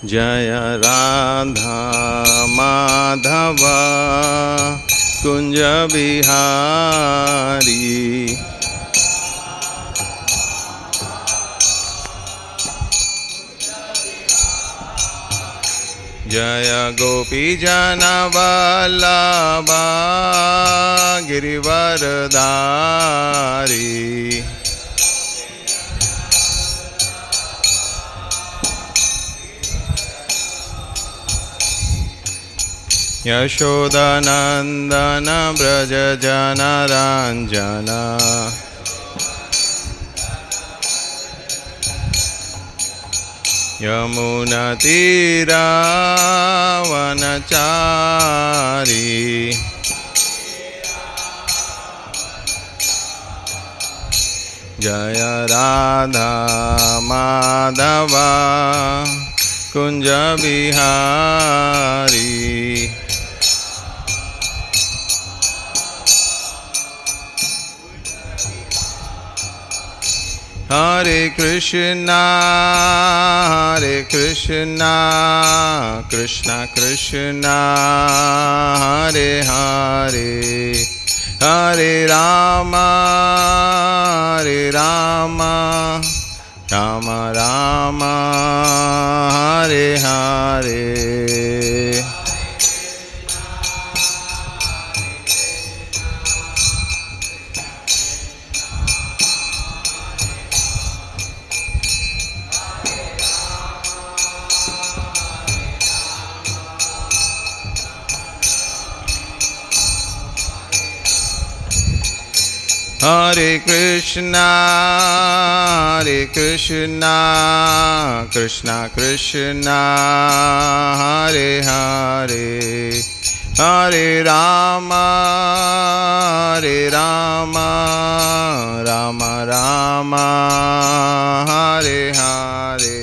जय राधा माधव कुंज बिहारी। जय गोपी जन वल्लभा गिरिवरधारी। यशोदानंदन व्रज जनरंजन। यमुनतीरावनचारी। जय राधा माधव कुंज बिहारी। हरे कृष्णा कृष्णा कृष्णा हरे हरे, हरे राम राम राम हरे हरे। हरे कृष्णा कृष्णा कृष्णा हरे हरे, हरे राम राम राम हरे हरे।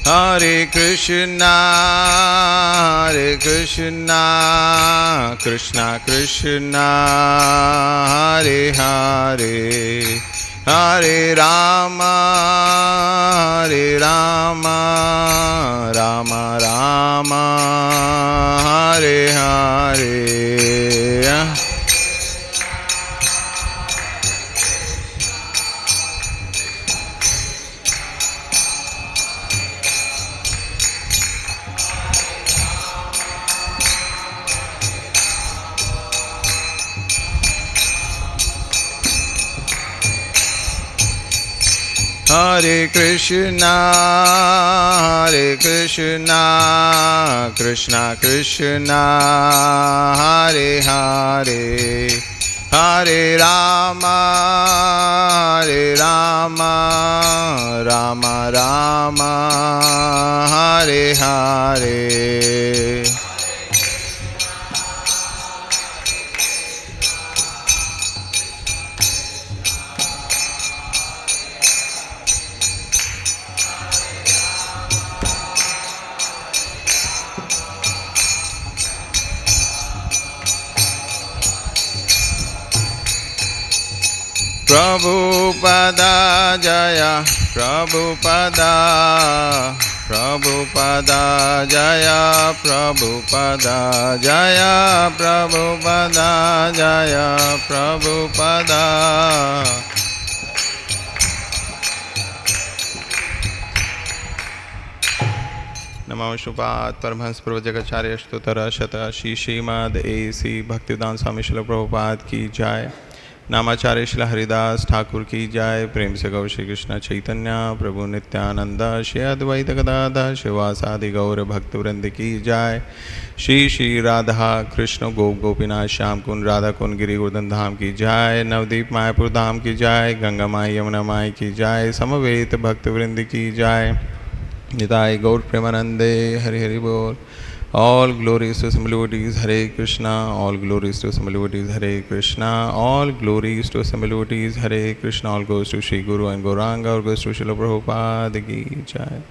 हरे कृष्णा कृष्णा कृष्णा हरे हरे, हरे राम राम राम हरे हरे। हरे कृष्णा कृष्णा कृष्णा हरे हरे, हरे राम राम राम हरे हरे। प्रभुपदा जय प्रभुपदा, प्रभुपदा जय प्रभुपदा, जय प्रभुपदा जय प्रभुपदा। नमो शुभात परमहंस प्रवचकाचार्य स्तोत्र शत श्री श्रीमद एसी भक्तिवेदांत स्वामी श्रील प्रभुपाद की जय। नामाचार्य श्री हरिदास ठाकुर की जय। प्रेम से गौ श्री कृष्ण चैतन्य प्रभु नित्यानंद श्री अद्वैत गदाधर शिवासादि गौर भक्तवृंद की जय। श्री श्री राधा कृष्ण गोप गोपीनाथ श्याम कुंड राधा कुंड गिरि गोवर्धन धाम की जय। नवदीप मायापुर धाम की जय। गंगा माई यमुना माई की जय। समवेत भक्तवृंद की जय। निताय गौर प्रेमानंदे हरि हरि बोल। All glories to Supreme Devotees, Hare Krishna. All glories to Supreme Devotees, Hare Krishna. All glories to Supreme Devotees, Hare Krishna. All goes to Shri Guru and Gauranga. All goes to Srila Prabhupada ki Jai.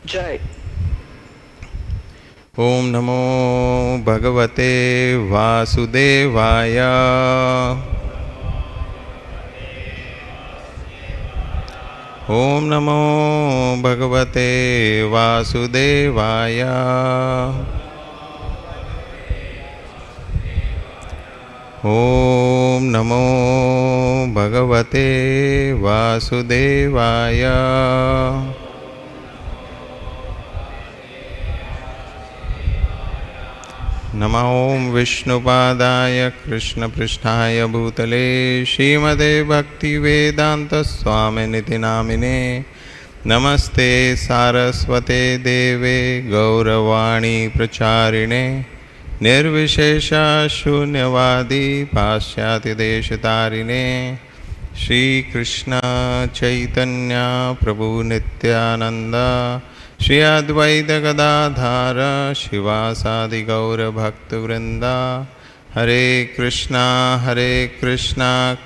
Jai. Om Namo Bhagavate Vasudevaya. Om Namo Bhagavate Vasudevaya. Om Namo Bhagavate Vasudevaya. Nama Om Vishnupadaya Krishna Pristhaya Bhutale Śrīmate Bhaktivedanta Swaminithi Namine Namaste Saraswate Deve Gauravani Pracharine Nirvishesha Shunyavadi Pasyati Deshatarine Shri Krishna Chaitanya Prabhu Nityananda Shri Advaita Gadadhara Shivasadi Gaura Bhakta Vrinda Hare Krishna Krishna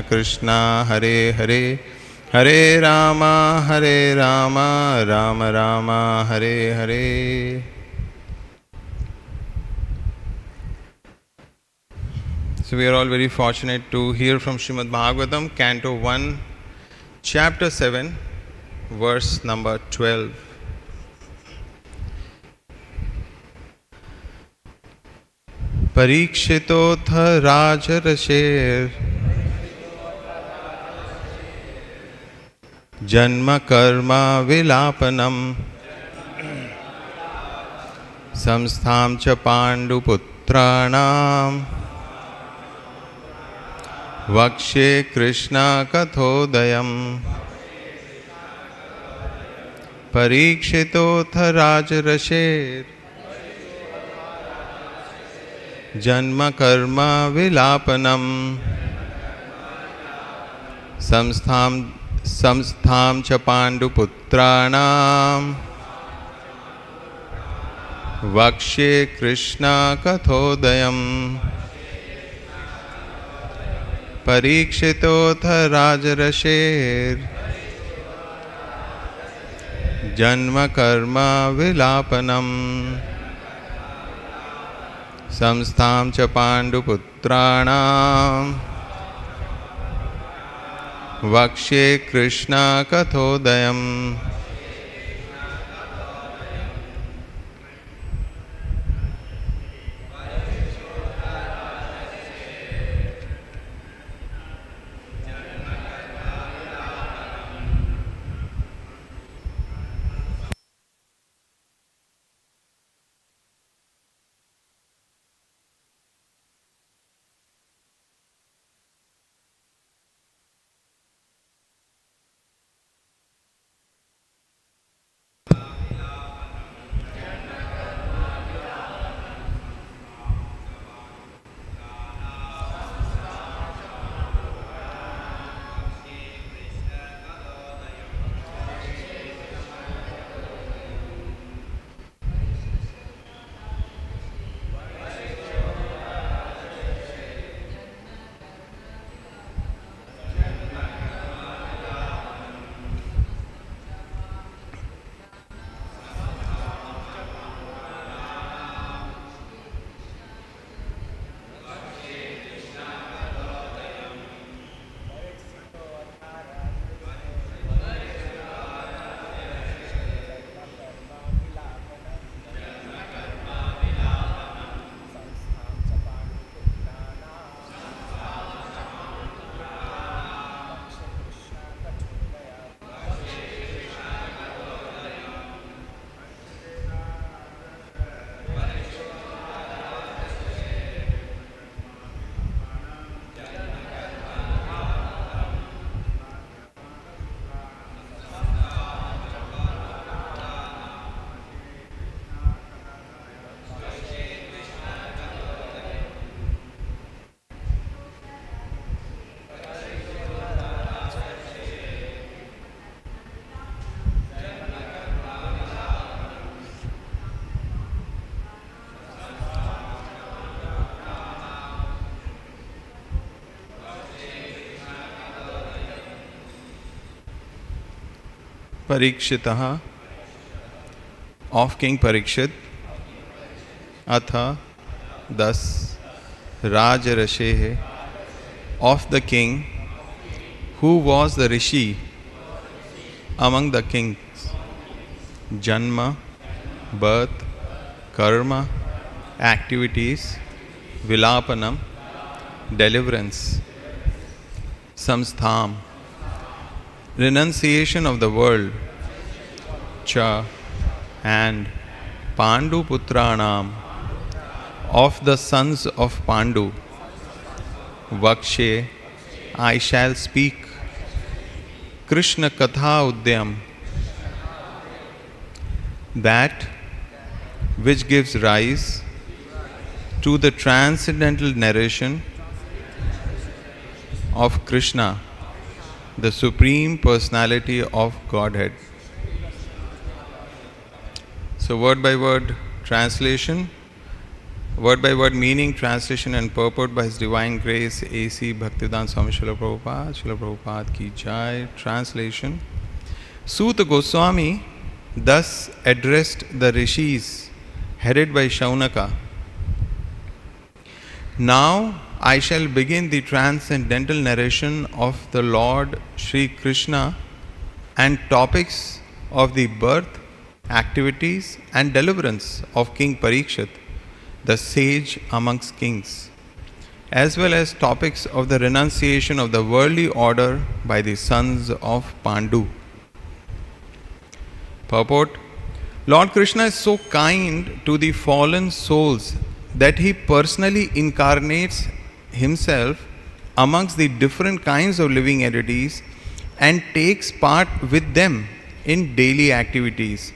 Krishna Hare Hare Hare Rama Rama Rama Hare Hare. So we are all very fortunate to hear from Srimad Bhagavatam, Canto 1, Chapter 7, verse number 12. Parīkṣitoऽथ rājarṣer janma-karma-vilāpanam saṁsthāṁ ca pāṇḍu-putrāṇāṁ vakṣye kṛṣṇa-kathhodayam parīkṣitoऽth rājarṣer janma-karma-vilāpanam saṁsthāṁ ca pāṇḍu-putrāṇāṁ vakṣye kṛṣṇa-kathhodayam parīkṣitoऽth rājarṣer janma-karma-vilāpanam saṁsthāṁ ca pāṇḍu-putrāṇāṁ vakṣye kṛṣṇa-kathhodayam. Parīkṣitaḥ of King Parīkṣit, atha thus rājarṣeḥ of the king who was the rishi among the kings, janma, birth, karma, activities, vilāpanam, deliverance, saṁsthāṁ, renunciation of the world, cha, and pāṇḍu-putrāṇāṁ of the sons of Pāṇḍu, vakṣye I shall speak, kṛṣṇa-kathā-udayam, that which gives rise to the transcendental narration of Kṛṣṇa, the Supreme Personality of Godhead. So word by word translation, word by word meaning, translation and purport by His Divine Grace A.C. Bhaktivedanta Swami Srila Prabhupada ki jai. Translation: Sūta Gosvāmī thus addressed the rishis headed by Śaunaka. Now I shall begin the transcendental narration of the Lord Śrī Kṛṣṇa and topics of the birth, activities and deliverance of King Parīkṣit, the sage amongst kings, as well as topics of the renunciation of the worldly order by the sons of Pāṇḍu. Purport: Lord Krishna is so kind to the fallen souls that He personally incarnates Himself amongst the different kinds of living entities and takes part with them in daily activities.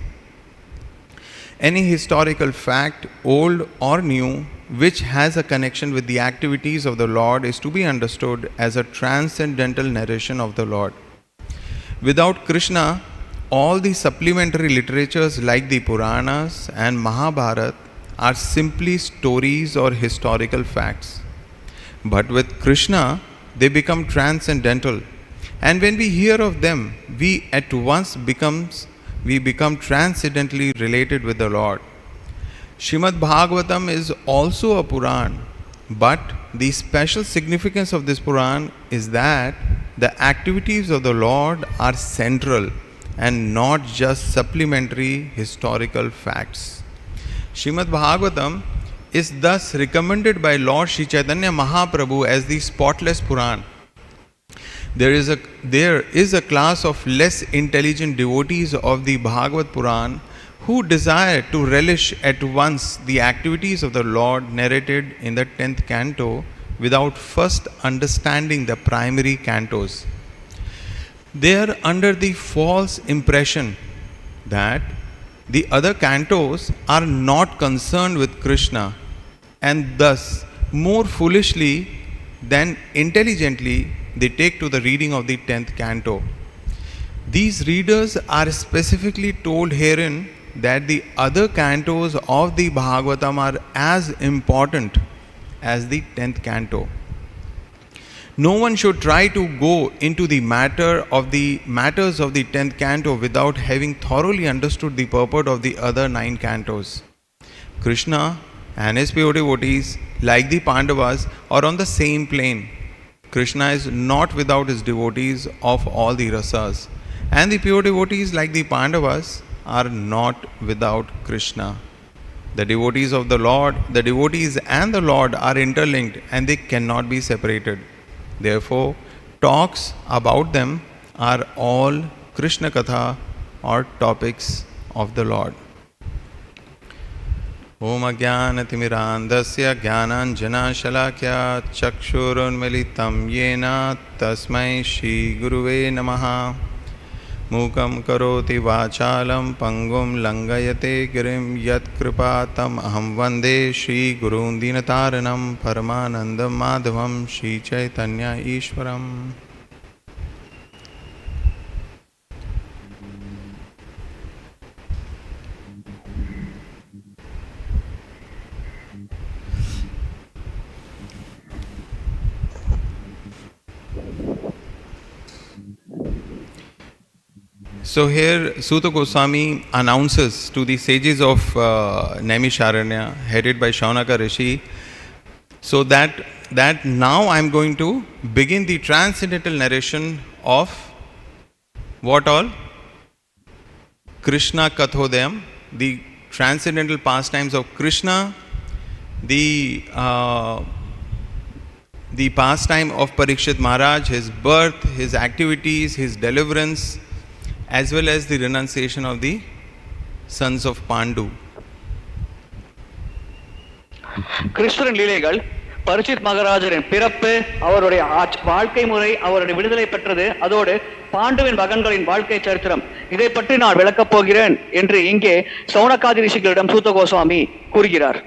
Any historical fact, old or new, which has a connection with the activities of the Lord is to be understood as a transcendental narration of the Lord. Without Krishna, all the supplementary literatures like the Puranas and Mahabharata are simply stories or historical facts. But with Krishna, they become transcendental. And when we hear of them, we at once become transcendently related with the Lord. Srimad Bhagavatam is also a Puran, but the special significance of this Puran is that the activities of the Lord are central and not just supplementary historical facts. Srimad Bhagavatam is thus recommended by Lord Śrī Chaitanya Mahaprabhu as the spotless Puran. There is a class of less intelligent devotees of the Bhagavad Puran who desire to relish at once the activities of the Lord narrated in the 10th canto without first understanding the primary cantos. They are under the false impression that the other cantos are not concerned with Krishna, and thus more foolishly than intelligently they take to the reading of the 10th canto. These readers are specifically told herein that the other cantos of the Bhagavatam are as important as the 10th canto. No one should try to go into the matters of the 10th canto without having thoroughly understood the purport of the other 9 cantos. Krishna and his pure devotees, like the Pandavas, are on the same plane. Krishna is not without his devotees of all the rasas, and the pure devotees, like the Pandavas, are not without Krishna. The devotees and the Lord are interlinked and they cannot be separated. Therefore, talks about them are all Kṛṣṇa-katha or topics of the Lord. Om Ajnana-timirandasya Jnananjana-shalakya Chakshurunmilitam Yena Tasmai Shri Guruve Namaha. Mukam karoti vachalam pangum langayate girim yat kripatam aham vande Shri Gurun Dinataranam Paramanandam Madhavam Shri Chaitanya Ishwaram. So here Sūta Gosvāmī announces to the sages of Naimisharanya, headed by Śaunaka Rishi, so that now I am going to begin the transcendental narration of what all? Kṛṣṇa-kathhodayam, the transcendental pastimes of Kṛṣṇa, the pastime of Parīkṣit Maharaj, his birth, his activities, his deliverance, as well as the renunciation of the sons of Pāṇḍu. கிருஷ்ணரின் லீலைகள், பரீட்சித் மகாராஜரின் பிறப்பு, அவருடைய வாழ்க்கை முறை, அவருடைய விடுதலை பெற்றது, அதோடு பாண்டுவின் மகன்களின் வாழ்க்கை சரித்திரம், இதை பற்றி நான் விளக்கப் போகிறேன் என்று இங்கே சௌனகாதி ரிஷிகளிடம் சூத கோஸ்வாமி கூறுகிறார்.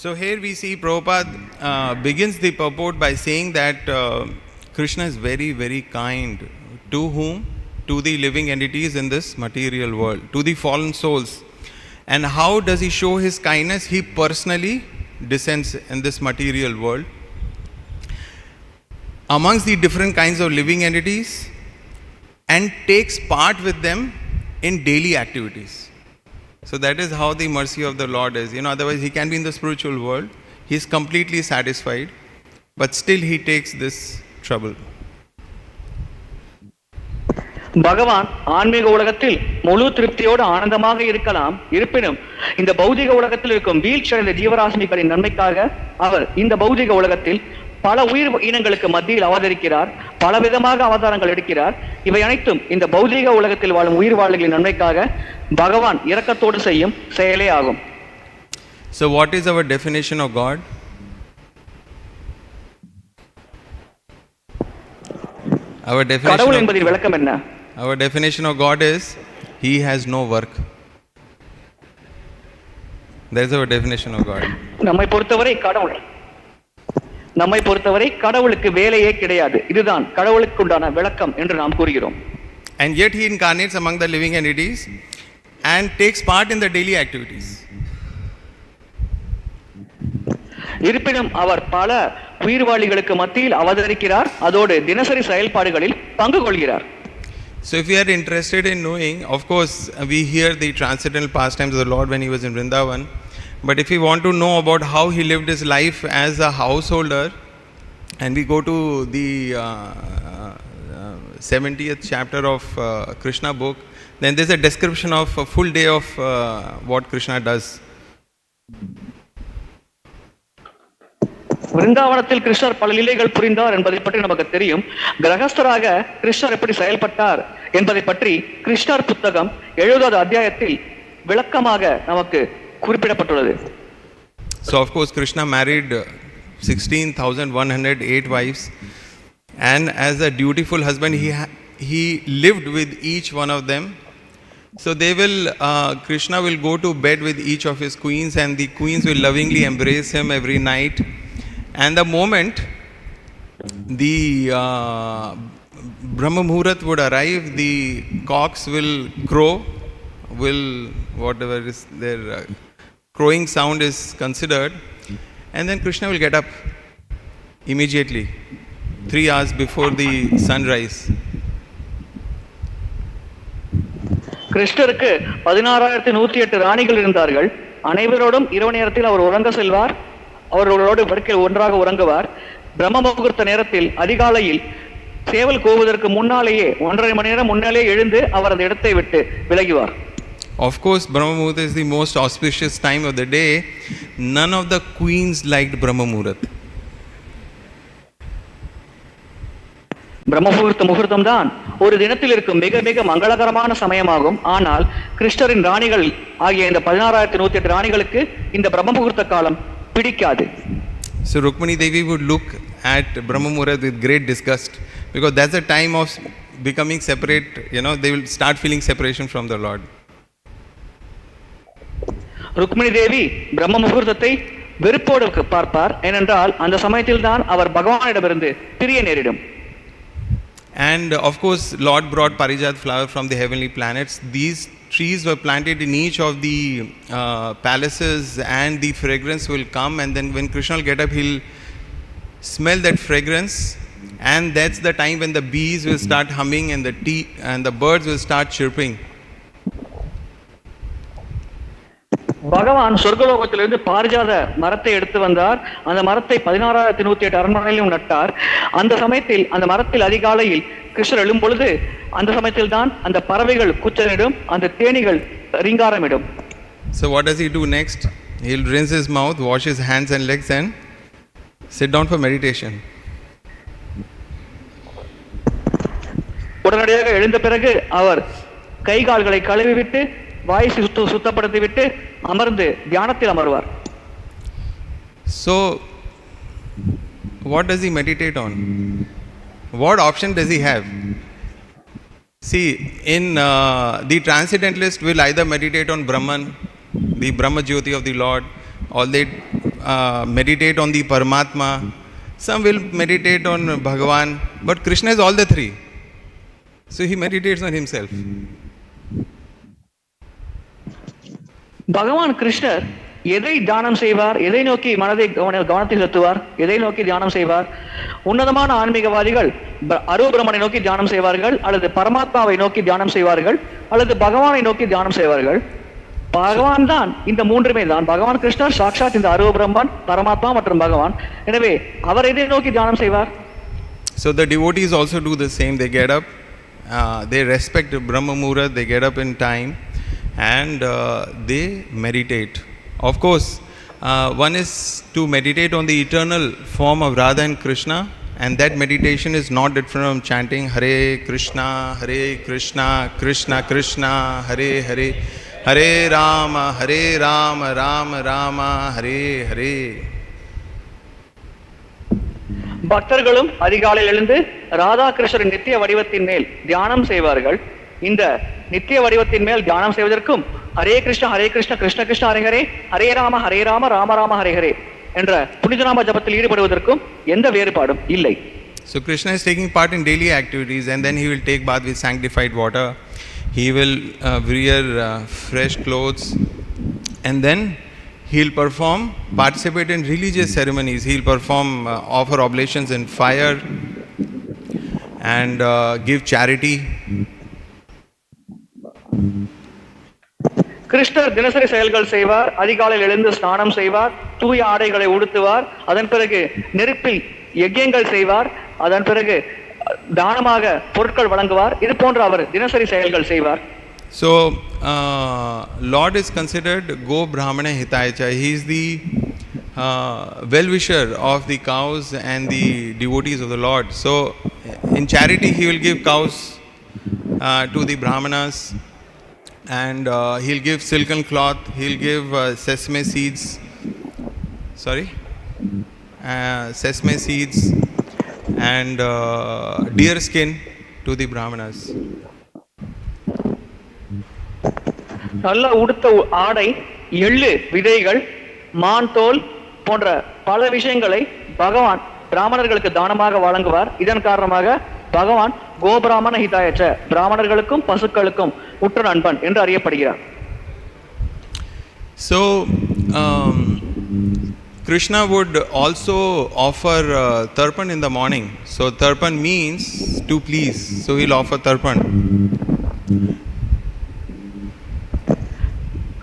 So here we see Prabhupada begins the purport by saying that Kṛṣṇa is very, very kind. To whom? To the living entities in this material world, to the fallen souls. And how does he show his kindness? He personally descends in this material world amongst the different kinds of living entities and takes part with them in daily activities. So that is how the mercy of the Lord is. Otherwise he can be in the spiritual world, he is completely satisfied, but still he takes this trouble. பகவான் ஆன்மீக உலகத்தில் முழு திருப்தியோடு ஆனந்தமாக இருக்கலாம். இருப்பினும் இந்த பௌதிக உலகத்தில் இருக்கும் வீழ்ச்சியடைந்த ஜீவராசிகளின் நன்மைக்காக அவர் இந்த பௌதிக உலகத்தில் பல உயிர் இனங்களுக்கு மத்தியில் அவதரிக்கிறார், பலவிதமாக அவதாரங்கள் எடுக்கிறார். இவை அனைத்தும் இந்த பௌதிக உலகத்தில் வாழும் உயிர் வாழ்களின் நன்மைக்காக பகவான் இரக்கத்தோடு செய்யும் செயலே ஆகும். So what is our definition of God? Our definition கடவுள் என்பதின் விளக்கம் என்ன? Our definition of God is he has no work. That is our definition of God. நம்மை பொறுத்தவரை கடவுளுக்கு வேலையே கிடையாது. இதுதான் கடவுளுக்கு உண்டான விளக்கம் என்று நாம் கூறுகிறோம். And yet he incarnates among the living entities and takes part in the daily activities. இருப்பினும் அவர் பல உயிர்வாளிகளுக்கு மத்தியில் அவதரிக்கிறார், அதோடு தினசரி செயல்பாடுகளில் பங்கு கொள்கிறார். So if we are interested in knowing, of course we hear the transcendental pastimes of the Lord when he was in Vrindavan, but if we want to know about how he lived his life as a householder, and we go to the 70th chapter of Krishna book, then there is a description of a full day of what Krishna does. விருந்தாவனத்தில் கிருஷ்ணர் பல லீலைகள் புரிந்தார் என்பதை பற்றி நமக்கு தெரியும். கிரகஸ்தராக கிருஷ்ணர் எப்படி செயல்பட்டார் என்பதை பற்றி கிருஷ்ணர் புத்தகம் 70வது அத்தியாயத்தில் விளக்கமாக நமக்கு குறிப்பிடப்பட்டுள்ளது. So of course Krishna married 16,108 wives, and as a dutiful husband he lived with each one of them. So they will Krishna will go to bed with each of his queens, and the queens will lovingly embrace him every night. And the moment the Brahma Muhurat would arrive, the cocks will crow, whatever is their crowing sound is considered, and then Krishna will get up immediately 3 hours before the sunrise. கிருஷ்ணருக்கு 16,108 ராணிகள் இருந்தார்கள். அனைவரோடும் இரவு நேரத்தில் அவர் உறங்க செல்வார், அவர்களோடு படுக்கையில் ஒன்றாக உறங்குவார். பிரம்ம முகூர்த்த நேரத்தில் அதிகாலையில் சேவல் கூவுவதற்கு முன்னாலேயே 1.5 மணி நேரம் முன்னாலே எழுந்து அவர் அந்த இடத்தை விட்டு விலகுவார். Of course Brahma Muhurat is the most auspicious time of the day. None of the queens liked Brahma Muhurat. பிரம்ம முகூர்த்தம் தான் ஒரு தினத்தில் இருக்கும் மிக மிக மங்களகரமான சமயமாகும். ஆனால் கிருஷ்ணரின் ராணிகள் ஆகிய இந்த 16,108 ராணிகளுக்கு இந்த பிரம்ம முகூர்த்த காலம் பிடிக்காது. So Rukmini Devi would look at Brahma Muhurat with great disgust, because that's the time of becoming separate. They will start feeling separation from the Lord. Rukmini தேவி பிரம்ம முகூர்த்தத்தை வெறுப்போடு பார்ப்பார். ஏனென்றால் அந்த சமயத்தில் தான் அவர் பகவானிடமிருந்து பிரிய நேரிடும். And of course Lord brought parijat flower from the heavenly planets. These trees were planted in each of the palaces, and the fragrance will come, and then when Krishna will get up, he'll smell that fragrance and that's the time when the bees will start humming and the birds will start chirping. பகவான் சொர்க்கலோகத்திலிருந்து பாரிஜாத மரத்தை எடுத்து வந்தார். அந்த மரத்தை 16,108 அரண்மனையிலும் நட்டார். அந்த சமயத்தில் அந்த மரத்தில் அதிகாலையில் கிருஷ்ணர் எழும் பொழுது அந்த சமயத்தில் தான் அந்த பறவைகள் கூச்சலிடும், அந்த தேனீகள் ரீங்காரமிடும். So what does he do next? He'll rinse his mouth, wash his hands and legs and sit down for meditation. உடனடியாக எழுந்த பிறகு அவர் கை கால்களை கழுவி விட்டு வாயை சுத்தப்படுத்தி விட்டு அமர்ந்து தியானத்தில் அமர்வார். So what does he meditate on? What option does he have? See, in the transcendentalist will either meditate on Brahman, the Brahma Jyoti of the Lord, or they meditate on the Paramatma. Some will meditate on Bhagavan, but Krishna is all the three. So he meditates on himself. பகவான் கிருஷ்ணர் எதை தியானம் செய்வார், எதை நோக்கி மனதை கவனத்தை செலுத்துவார், எதை நோக்கி தியானம் செய்வார்? உன்னதமான ஆன்மீகவாதிகள் அரூபரமனை நோக்கி தியானம் செய்வார்கள், அல்லது பரமாத்மாவை நோக்கி தியானம் செய்வார்கள், அல்லது பகவானை நோக்கி தியானம் செய்வார்கள். பகவான் தான் இந்த மூன்றுமே தான். பகவான் கிருஷ்ணர் சாக்ஷாத் இந்த அரூபரம்மன், பரமாத்மா மற்றும் பகவான். எனவே அவர் எதை நோக்கி தியானம் செய்வார்? So the devotees also do the same. They get up, they respect Brahma Muhurat, they get up in time and they meditate. Of course, one is to meditate on the eternal form of Radha and Krishna, and that meditation is not different from chanting Hare Krishna, Krishna Krishna, Hare Hare, Hare Rama, Rama Rama, Hare Hare. பக்தர்களும் அதிகாலையில் எழுந்து ராதா கிருஷ்ணரின் நித்திய வடிவத்தின் மேல் தியானம் செய்வார்கள். இந்த நித்திய வடிவத்தின் மேல் தியானம் செய்வதற்கும் ஹரே கிருஷ்ணா கிருஷ்ண கிருஷ்ண ஹரே ஹரே, ஹரே ராம ராம ராம ஹரே ஹரே என்ற புனிதநாம ஜபத்தில் ஈடுபடுவதற்கும் எந்த வேறுபாடும் இல்லை. So Krishna is taking part in daily activities, and then he will take bath with sanctified water. He will wear fresh clothes, and then he'll participate in religious ceremonies. He'll offer oblations in fire and give charity. கிருஷ்ணர் தினசரி செயல்கள் செய்வார். அதிகாலையில் எழுந்து ஸ்நானம் செய்வார், தூய ஆடைகளை உடுத்துவார், அதன் பிறகு நெருப்பில் யஜ்யங்கள் செய்வார், அதன் பிறகு தானமாக பொருட்கள் வழங்குவார். இது போன்ற அவர் தினசரி செயல்கள் செய்வார். So Lord is considered Go Brahmana Hitaya. He is the well-wisher of the cows and the devotees of the Lord. So in charity he will give cows to the Brahmanas, and he'll give silken cloth, he'll give sesame seeds and deer skin to the Brahmanas. நல்ல உடுத்த ஆடை, எள்ளு விதைகள், மான் தோல் போன்ற பல விஷயங்களை பகவான் பிராமணர்களுக்கு தானமாக வழங்குவார். இதன் காரணமாக பகவான் கோபிராமண ஹிதாயச்ச, பிராமணர்களுக்கும் பசுக்களுக்கும் உற்ற நண்பன் என்று அறியப்படுகிறார். So Krishna would also offer tarpan in the morning. So tarpan means to please, so he'll offer tarpan.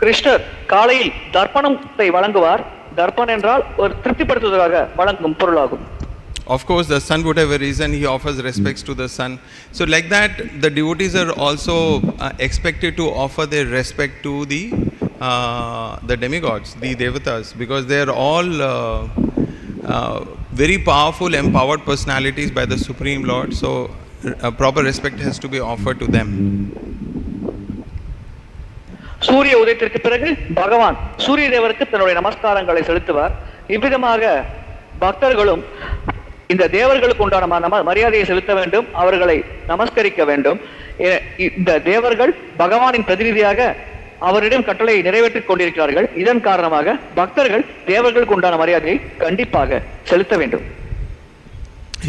கிருஷ்ணர் காலையில் தர்ப்பணத்தை வழங்குவார். தர்ப்பணம் என்றால் ஒரு திருப்திப்படுத்துவதற்காக வழங்கும் பொருளாகும். Of course, the sun, whatever reason, he offers respects to the sun. So like that, the devotees are also expected to offer their respect to the demigods, the devatas, because they are all very powerful, empowered personalities by the Supreme Lord. So proper respect has to be offered to them. சூரிய உதயத்திற்கு பிறகு பகவான் சூரிய தேவருக்கு தன்னுடைய நமஸ்காரங்களை செலுத்துவார். இவ்விதமாக பக்தர்களும் இந்த தேவர்களுக்கு உண்டான மரியாதையை செலுத்த வேண்டும், அவர்களை நமஸ்கரிக்க வேண்டும். இந்த தேவர்கள் பகவானின் பிரதிநிதியாக அவரிடம் கட்டளையை நிறைவேற்றிக் கொண்டிருக்கிறார்கள். இதன் காரணமாக பக்தர்கள் தேவர்களுக்கு உண்டான மரியாதையை கண்டிப்பாக செலுத்த வேண்டும்.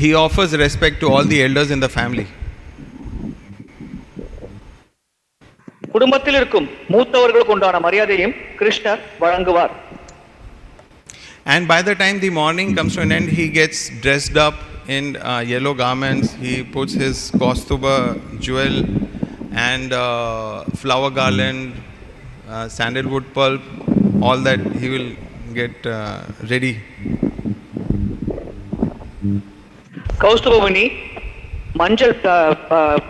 He offers respect to all the elders in the family. குடும்பத்தில் இருக்கும் மூத்தவர்களுக்கு உண்டான மரியாதையும் கிருஷ்ணர் வழங்குவார். And by the time the morning comes to an end, he gets dressed up in yellow garments. He puts his kaustuba jewel and flower garland, sandalwood pulp, all that he will get ready. Kaustubhamani, மஞ்சள்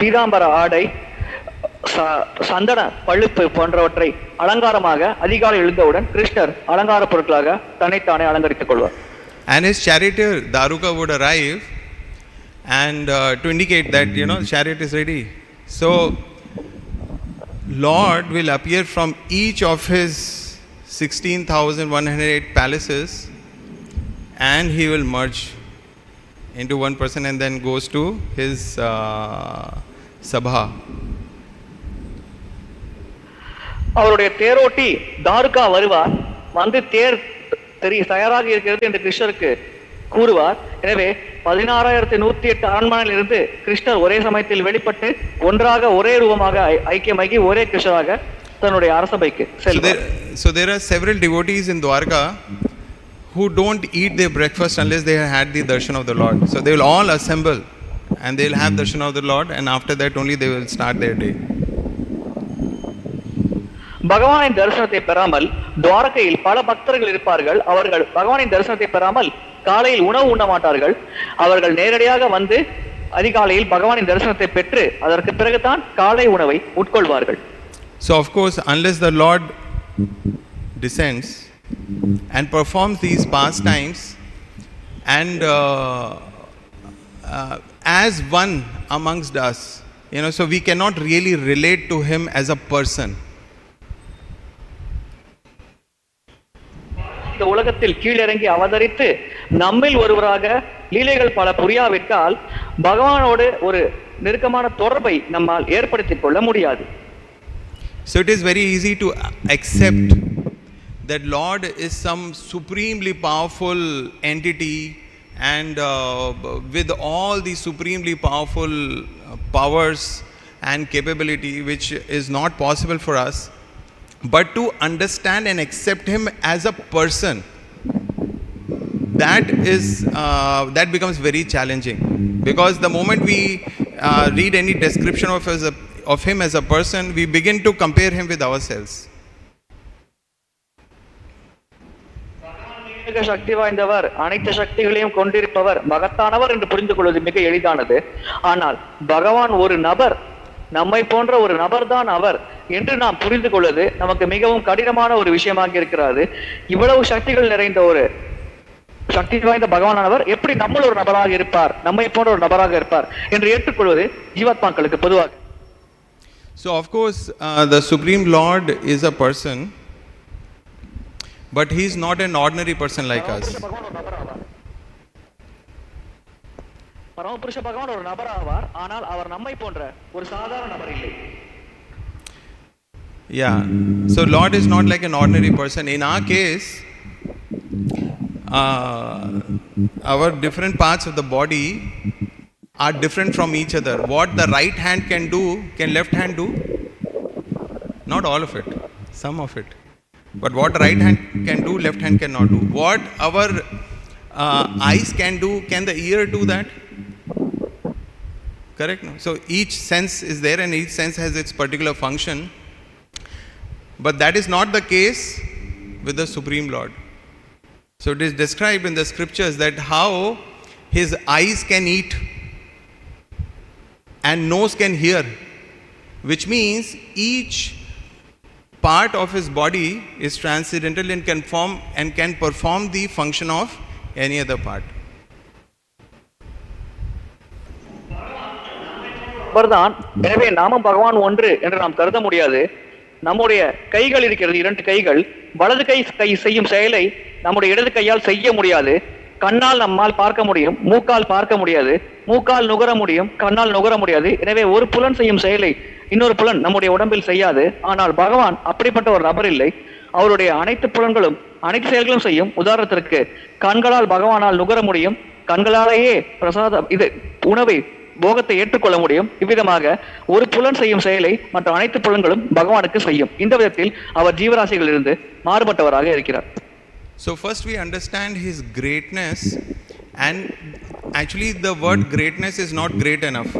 பீதாம்பர ஆடை, சந்தன பழுப்பு போன்றவற்றை அலங்காரமாக அதிகாலை எழுந்தவுடன் கிருஷ்ணர் அலங்கார பொருட்களாக தன்னைத்தானே அலங்கரித்துக் கொள்வார். And his charioteer Daruka would arrive and to indicate that chariot is ready. So Lord will appear from each of his 16,108 palaces and he will merge into one person and then goes to his sabha. அவருடைய தேரோட்டி தாருகா வருவார். வந்து தேர் தயாராக இருக்கிறது என்று கிருஷ்ணருக்கு கூறுவார். எனவே 16,108 அரண்மனையில் இருந்து கிருஷ்ணர் ஒரே சமயத்தில் வெளிப்பட்டு ஒன்றாக ஒரே ரூபமாக ஐக்கியமாகி ஒரே கிருஷ்ணராக தன்னுடைய அரசபைக்கு செல்வார். So there are several devotees in Dwarka who don't eat their breakfast unless they have had the darshan of the Lord. So they will all assemble and they will have darshan of the Lord, and after that only they will start their day. பகவானின் தரிசனத்தை பெறாமல் துவாரகையில் பல பக்தர்கள் இருப்பார்கள். அவர்கள் பகவானின் தரிசனத்தை பெறாமல் காலையில் உணவு உண்ண மாட்டார்கள். அவர்கள் நேரடியாக வந்து அதிகாலையில் பகவானின் தரிசனத்தை பெற்று அதற்கு பிறகுதான் காலை உணவை உட்கொள்வார்கள். So of course, unless the Lord descends and performs these pastimes and as one amongst us, so we cannot really relate to him as a person. இந்த உலகத்தில் கீழிறங்கி அவதரித்து நம்மில் ஒருவராக லீலைகள் பல புரியாவிட்டால் பகவானோடு ஒரு நெருக்கமான தொடர்பை நம்மால் ஏற்படுத்திக் கொள்ள முடியாது. So it is very easy to accept that Lord is some supremely powerful entity and with all the supremely powerful powers and capability, which is not possible for us. But to understand and accept him as a person, that becomes very challenging, because the moment we read any description of him as a person, we begin to compare him with ourselves. சக்தி வாய்ந்தவர், அனைத்து சக்திகளையும் கொண்டிருப்பவர், மகத்தானவர் என்று புரிந்து கொள்வது மிக எளிதானது. ஆனால் பகவான் ஒரு நபர், நம்மை போன்ற ஒரு நபர் தான் அவர் என்று நாம் புரிந்து கொள்வது நமக்கு மிகவும் கடினமான ஒரு விஷயமாக இருக்கிறது. இவ்வளவு சக்திகள் நிறைந்த ஒரு சக்தி வாய்ந்த பகவானவர் எப்படி நம்மள ஒரு நபராக இருப்பார், நம்மை போன்ற ஒரு நபராக இருப்பார் என்று ஏற்றுக்கொள்வது ஜீவாத்மாக்களுக்கு பொதுவாக. So of course the Supreme Lord is a person, but he is not an ordinary person like us. பரமபுருஷ பகவான் ஒரு நபர் ஆவார், ஆனால் அவர் நம்மை போன்ற ஒரு சாதாரண நபர் இல்லை. Yeah, so Lord is not like an ordinary person. In our case, our different parts of the body are different from each other. What the right hand can do, can left hand do? Not all of it, some of it. But what right hand can do, left hand cannot do. What our eyes can do, can the ear do that? Correct? No? So each sense is there and each sense has its particular function. But that is not the case with the Supreme Lord. So it is described in the scriptures that how his eyes can eat and nose can hear, which means each part of his body is transcendental and can perform the function of any other part. அவர்தான். எனவே நாமும் பகவான் ஒன்று என்று நாம் கருத முடியாது. நம்முடைய கைகள் இருக்கிறது, 2 கைகள். வலது கை செய்யும் செயலை நம்முடைய இடது கையால் செய்ய முடியாது. கண்ணால் நம்மால் பார்க்க முடியும், மூக்கால் பார்க்க முடியாது. மூக்கால் நுகர முடியும், கண்ணால் நுகர முடியாது. எனவே ஒரு புலன் செய்யும் செயலை இன்னொரு புலன் நம்முடைய உடம்பில் செய்யாது. ஆனால் பகவான் அப்படிப்பட்ட ஒரு நபர் இல்லை. அவருடைய அனைத்து புலன்களும் அனைத்து செயல்களும் செய்யும். உதாரணத்திற்கு கண்களால் பகவானால் நுகர முடியும், கண்களாலேயே உணவை போகத்தை ஏற்றுக்கொள்ள முடியும். இவ்விதமாக ஒரு புலன் செய்யும் செயலை மற்ற அனைத்து புலன்களும் பகவானுக்கு செய்யும். இந்த விதத்தில் அவர் ஜீவராசிகளிலிருந்து மாறுபட்டவராக இருக்கிறார். So first we understand his greatness and Actually, the word greatness is not great enough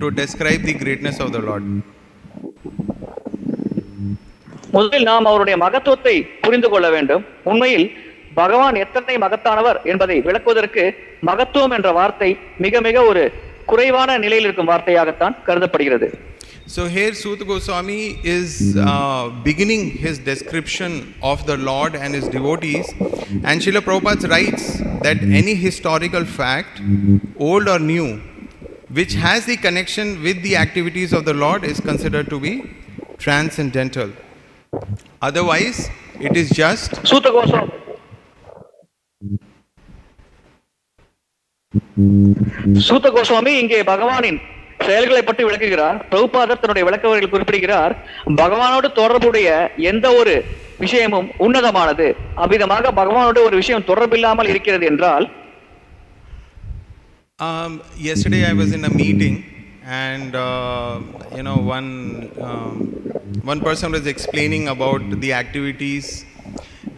to describe the greatness of the Lord. முதலில் நாம் அவருடைய மகத்துவத்தை புரிந்து கொள்ள வேண்டும். உண்மையில் பகவான் எத்தனை மகத்தானவர் என்பதை விளக்குவதற்கு மகத்துவம் என்ற வார்த்தை மிக மிக ஒரு குறைவான நிலையில் இருக்கும் வார்த்தையாகத்தான் கருதப்படுகிறது. So here Sūta Gosvāmī is beginning his description of the Lord and his devotees, and Srila Prabhupada writes that any historical fact, old or new, which has the connection with the activities of the Lord is considered to be transcendental. Otherwise, it is just Sūta Gosvāmī இங்கே பகவானின் செயல்களை பற்றி விளக்குகிறார். பிரபுபாதர் தன்னுடைய விளக்கவர்கள் குறிப்பிடுகிறார், பகவானோடு தொடர்புடைய எந்த ஒரு விஷயமும் உன்னதமானது. அவ்விதமாக பகவானோடு ஒரு விஷயம் தொடர்பில்லாமல் இருக்கிறது என்றால், yesterday I was in a meeting and one person was explaining about the activities,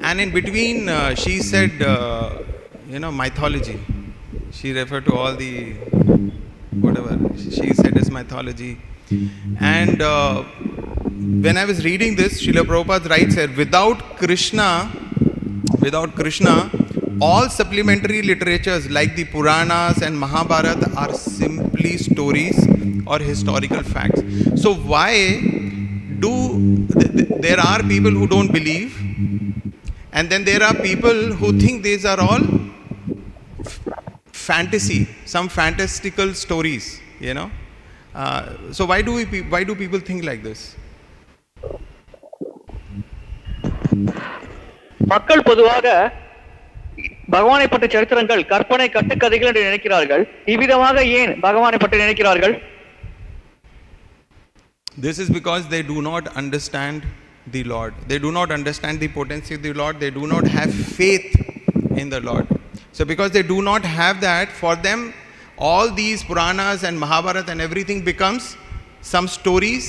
and in between she said mythology. She referred to all the whatever she said is mythology, and when I was reading this, Srila Prabhupada writes here, without Kṛṣṇa, all supplementary literatures like the Puranas and Mahabharata are simply stories or historical facts. So why do there are people who don't believe, and then there are people who think these are all fantasy, some fantastical stories, so why do people think like this? மக்கள் பொதுவாக பகவானை பற்றிய சரித்திரங்கள் கற்பனை கட்டுக்கதைகள் என்று நினைக்கிறார்கள். இவ்விதமாக ஏன் பகவானை பற்றி நினைக்கிறார்கள்? This is because they do not understand the Lord. They do not understand the potency of the Lord. They do not have faith in the Lord. So because they do not have that, for them all these Puranas and Mahabharata and everything becomes some stories,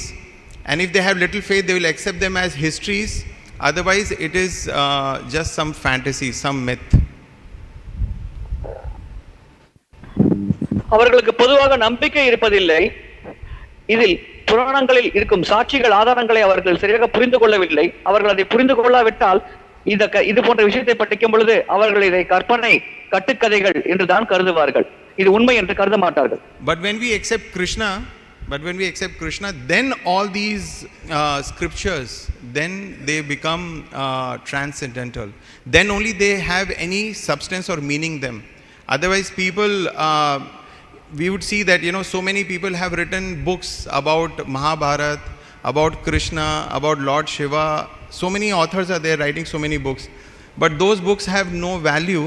and if they have little faith, they will accept them as histories. Otherwise it is just some fantasy, some myth. அவர்களுக்கு பொதுவாக நம்பிக்கை இருப்பதில்லை. இதில் புராணங்களில் இருக்கும் சாட்சிகள் ஆதாரங்களை அவர்கள் சரியாக புரிந்து கொள்ளவில்லை. அவர்கள் அதை புரிந்து கொள்ளாவிட்டால் இது போன்ற விஷயத்தை படிக்கும் பொழுது அவர்கள் இதை கற்பனை கட்டுக்கதைகள் என்று தான் கருதுவார்கள். இது உண்மை என்று கருத மாட்டார்கள். But when we accept Kṛṣṇa, then all these scriptures, then they become transcendental. Then only they have any substance or meaning them. Otherwise people, we would see that so many people have written books about Mahabharata, about Kṛṣṇa, about Lord Shiva. So many authors are there writing so many books, but those books have no value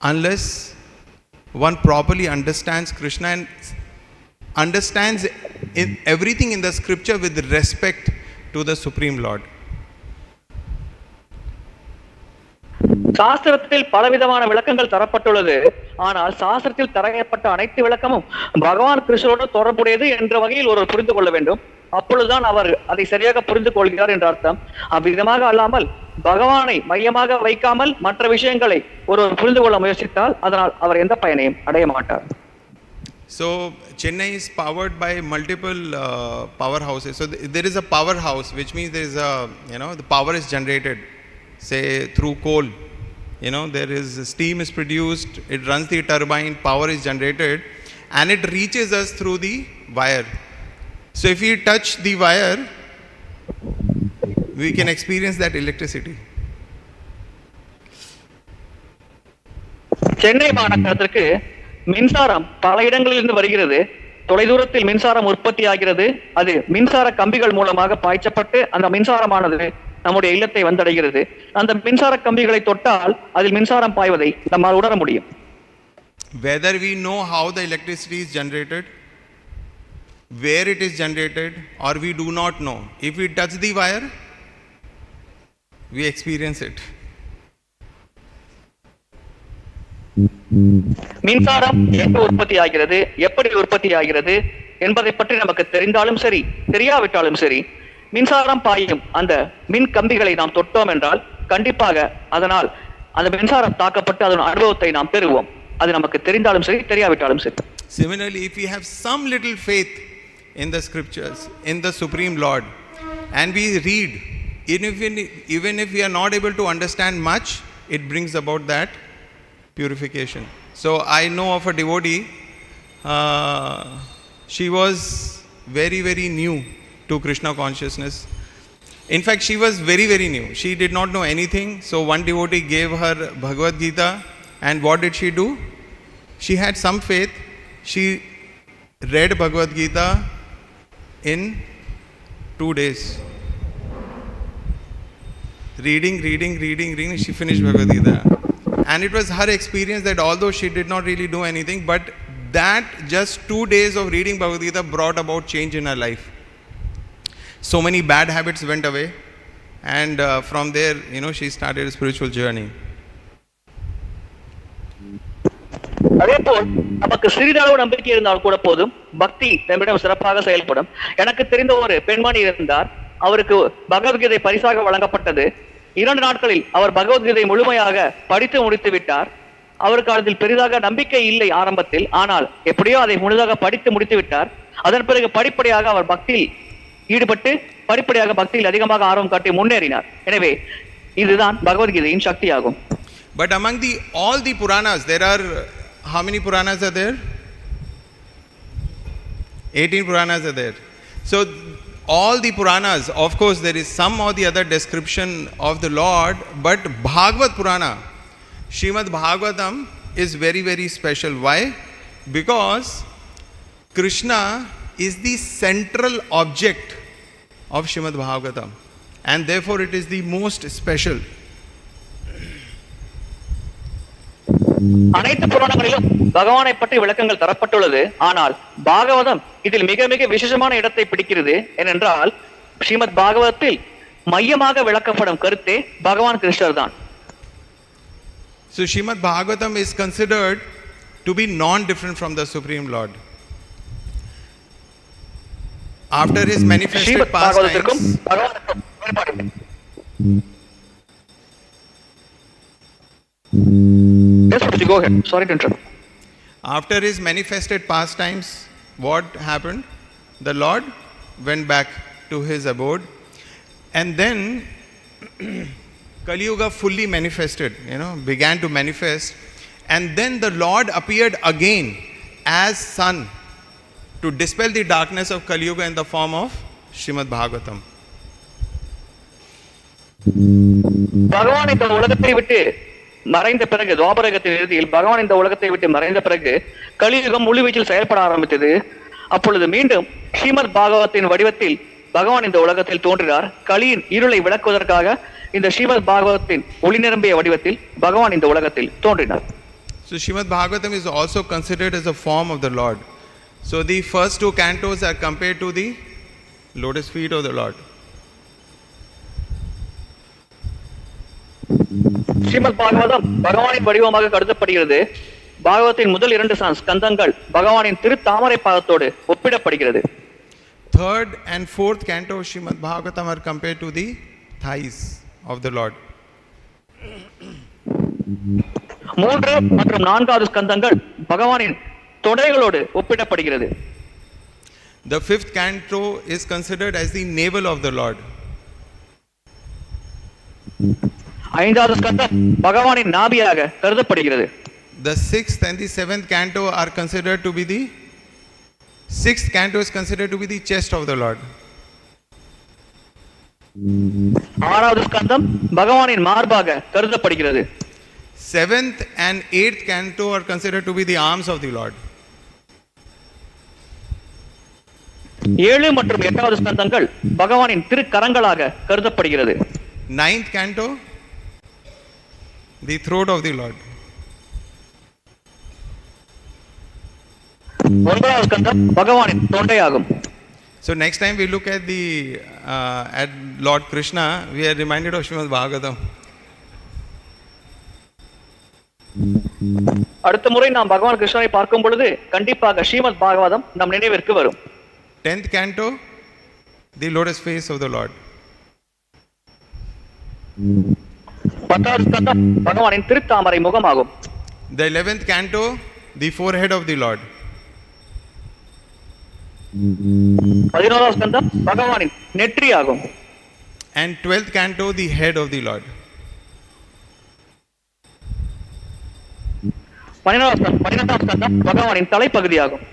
unless one properly understands Kṛṣṇa and understands everything in the scripture with respect to the Supreme Lord. சாஸ்திரத்தில் பலவிதமான விளக்கங்கள் தரப்பட்டுள்ளது. ஆனால் சாஸ்திரத்தில் தரப்பட்ட அனைத்து விளக்கமும் பகவான் கிருஷ்ணரோடு தொடர்புடையது என்ற வகையில் ஒருவர் புரிந்து கொள்ள வேண்டும். அப்பொழுதுதான் அவர் அதை சரியாக புரிந்து கொள்கிறார் என்ற அர்த்தம். அவ்விதமாக அல்லாமல் பகவானை மையமாக வைக்காமல் மற்ற விஷயங்களை ஒருவர் புரிந்து கொள்ள முயற்சித்தால் அதனால் அவர் எந்த பயனையும் அடைய மாட்டார். So Chennai is powered by multiple powerhouses. So there is a powerhouse, which means there is the power is generated, say through coal. There is steam is produced, it runs the turbine, power is generated, and it reaches us through the wire. So if we touch the wire, we can experience that electricity. Chennai மாநகரத்திற்கு மின்சாரம் பல இடங்களில் இருந்து வருகிறது. தொலைதூரத்தில் மின்சாரம் உற்பத்தி ஆகிறது. அது மின்சார கம்பிகள் மூலமாக பாய்ச்சப்பட்டு அந்த மின்சாரமானது நம்முடைய இல்லத்தை வந்தடைகிறது. அந்த மின்சார கம்பிகளை தொட்டால் அதில் மின்சாரம் பாய்வதை நம்மால் உணர முடியும். Whether we know how the electricity is generated, where it is generated, or we do not know, if we touch the wire, we experience it. மின்சாரம் எங்கு உற்பத்தி ஆகிறது, எப்படி உற்பத்தி ஆகிறது என்பதை பற்றி நமக்கு தெரிந்தாலும் சரி தெரியாவிட்டாலும் சரி, மின்சாரம் பாயும் அந்த மின் கம்பிகளை நாம் தொட்டோம் என்றால் கண்டிப்பாக அதனால் அந்த மின்சாரம் தாக்கப்பட்டு அதன் அனுபவத்தை நாம் பெறுவோம். அது நமக்கு தெரிந்தாலும் சரி தெரியாவிட்டாலும் சரி. Similarly, if we have some little faith in the scriptures, in the Supreme Lord, and we read, even if we are not able to understand much, it brings about that purification. So I know of a devotee, she was very, very new to Krishna consciousness. In fact, she was very, very new. She did not know anything. So one devotee gave her Bhagavad Gita, and what did she do? She had some faith. She read Bhagavad Gita in 2 days. Reading, she finished Bhagavad Gita. And it was her experience that although she did not really do anything, but that just 2 days of reading Bhagavad Gita brought about change in her life. So many bad habits went away, and from there, she started a spiritual journey. அதேபோல் நமக்கு சிறிதளவு நம்பிக்கை இருந்தால் கூட போதும், பக்தி நம்மிடம் சிறப்பாக செயல்படும். எனக்கு தெரிந்த ஒரு பெண்மணி இருந்தார். அவருக்கு பகவத்கீதை பரிசாக வழங்கப்பட்டது. 2 நாட்களில் அவர் பகவத்கீதை முழுமையாக படித்து முடித்து விட்டார். அவருக்கு அதில் பெரிதாக நம்பிக்கை இல்லை ஆரம்பத்தில், ஆனால் எப்படியோ அதை முழுதாக படித்து முடித்து விட்டார். அதன் பிறகு படிப்படியாக அவர் பக்தியில் ஈடுபட்டு படிப்படியாக பக்தியில் அதிகமாக ஆர்வம் காட்டி முன்னேறினார். எனவே இதுதான் பகவத்கீதையின் சக்தியாகும். But among all the Puranas, there are how many Puranas are there? 18 Puranas are there. So all the Puranas, of course, there is some or the other description of the Lord, but Bhagavad Purana, Srimad Bhagavatam is very, very special. Why? Because Krishna is the central object of Srimad Bhagavatam, and therefore it is the most special. அனைத்து புராணங்களிலும் பகவானை பற்றி விளக்கங்கள் தரப்பட்டுள்ளது. ஆனால் பாகவதம் இதில் மிக மிக விசேஷமான இடத்தை பிடிக்கிறது. ஏனென்றால் ஸ்ரீமத் பாகவதத்தில் மையமாக விளக்கப்படும் கருத்தே பகவான் கிருஷ்ணர் தான். So Srimad Bhagavatam is considered to be non-different from the Supreme Lord. After his manifested pastimes, go ahead. Sorry to interrupt. After his manifested pastimes, what happened? The Lord went back to his abode, and then Kali Yuga fully manifested, began to manifest, and then the Lord appeared again as sun to dispel the darkness of Kali Yuga in the form of Srimad Bhagavatam. பகவான் இந்த உலகத்தை விட்டு மறைந்த பிறகு, துவாபரகத்தின் இறுதியில் பகவான் இந்த உலகத்தை விட்டு மறைந்த பிறகு கலியுகம் முழுவீச்சில் செயல்பட ஆரம்பித்தது. அப்பொழுது மீண்டும் ஸ்ரீமத் பாகவத்தின் வடிவத்தில் பகவான் இந்த உலகத்தில் தோன்றினார். கலியின் இருளை விளக்குவதற்காக இந்த ஸ்ரீமத் பாகவத்தின் ஒளி நிரம்பிய வடிவத்தில் பகவான் இந்த உலகத்தில் தோன்றினார். So Srimad Bhagavatam is also considered as a form of the Lord. So the first 2 cantos are compared to the lotus feet of the Lord. Srimad Bhagavatam பகவானின் வடிவமாக கருதப்படுகிறது. பாகவத்தின் முதல் 2 ஸ்கந்தங்கள் பகவானின் திருத்தாமரை பாதத்தோடு ஒப்பிடப்படுகிறது. 3rd and 4th canto of Srimad Bhagavatam are compared to the thighs of the Lord. 3 மற்றும் 4வது ஸ்கந்தங்கள் பகவானின் தொடைகளோடு ஒப்பிடப்படுகிறது. The 5th canto is considered as the navel of the Lord. 5வது ஸ்கந்தம் பகவானின் நாபியாக கருதப்படுகிறது. The 6th and the 7th canto are considered to be the 6th canto is considered to be the chest of the Lord. 6வது ஸ்கந்தம் பகவானின் மார்பாக கருதப்படுகிறது. 7th and 8th canto are considered to be the arms of the Lord. 7 மற்றும் 8வது ஸ்கந்தங்கள் பகவானின் திருக்கரங்களாக கருதப்படுகிறது. 9th canto, the throat of the Lord. 9வது ஸ்கந்தம் பகவானின் தொண்டையாகும். So next time we look at at Lord Kṛṣṇa, we are reminded of Srimad Bhagavatam. அடுத்த முறை நாம் பகவான் கிருஷ்ணரை பார்க்கும் பொழுது கண்டிப்பாக ஸ்ரீமத் பாகவதம் நம் நினைவிற்கு வரும். 10th canto, the lotus face of the Lord. 10வது ஸ்கந்தம் பகவானின் திருத்தாமரை முகமாகும். The 11th canto, the forehead of the Lord. 11வது ஸ்கந்தம் பகவானின் நெற்றியாகும். And 12th canto, the head of the Lord. 12வது ஸ்கந்தம் பகவானின் தலைப்பகுதியாகும்.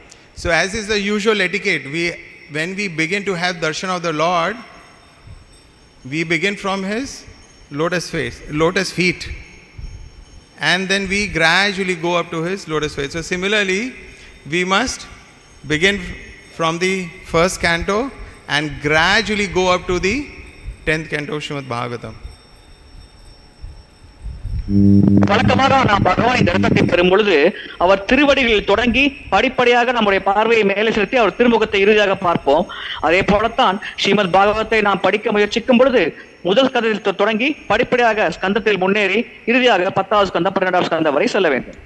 So as is the usual etiquette, when we begin to have darshan of the Lord, we begin from his lotus feet, and then we gradually go up to his lotus feet. So similarly, we must begin from the first canto and gradually go up to the 10th canto of Srimad Bhagavatam. வழக்கமாக நாம் பகவானின் தரிசனத்தை பெறும் பொழுது அவர் திருவடிகளில் தொடங்கி படிப்படியாக நம்முடைய பார்வையை மேலே செலுத்தி அவர் திருமுகத்தை இறுதியாக பார்ப்போம். அதே போலத்தான் ஸ்ரீமத் பாகவத்தை நாம் படிக்க முயற்சிக்கும் பொழுது முதல் ஸ்கந்தத்தில் தொடங்கி படிப்படியாக ஸ்கந்தத்தில் முன்னேறி இறுதியாக 10வது ஸ்கந்தம் 12வது ஸ்கந்தம் வரை செல்ல வேண்டும்.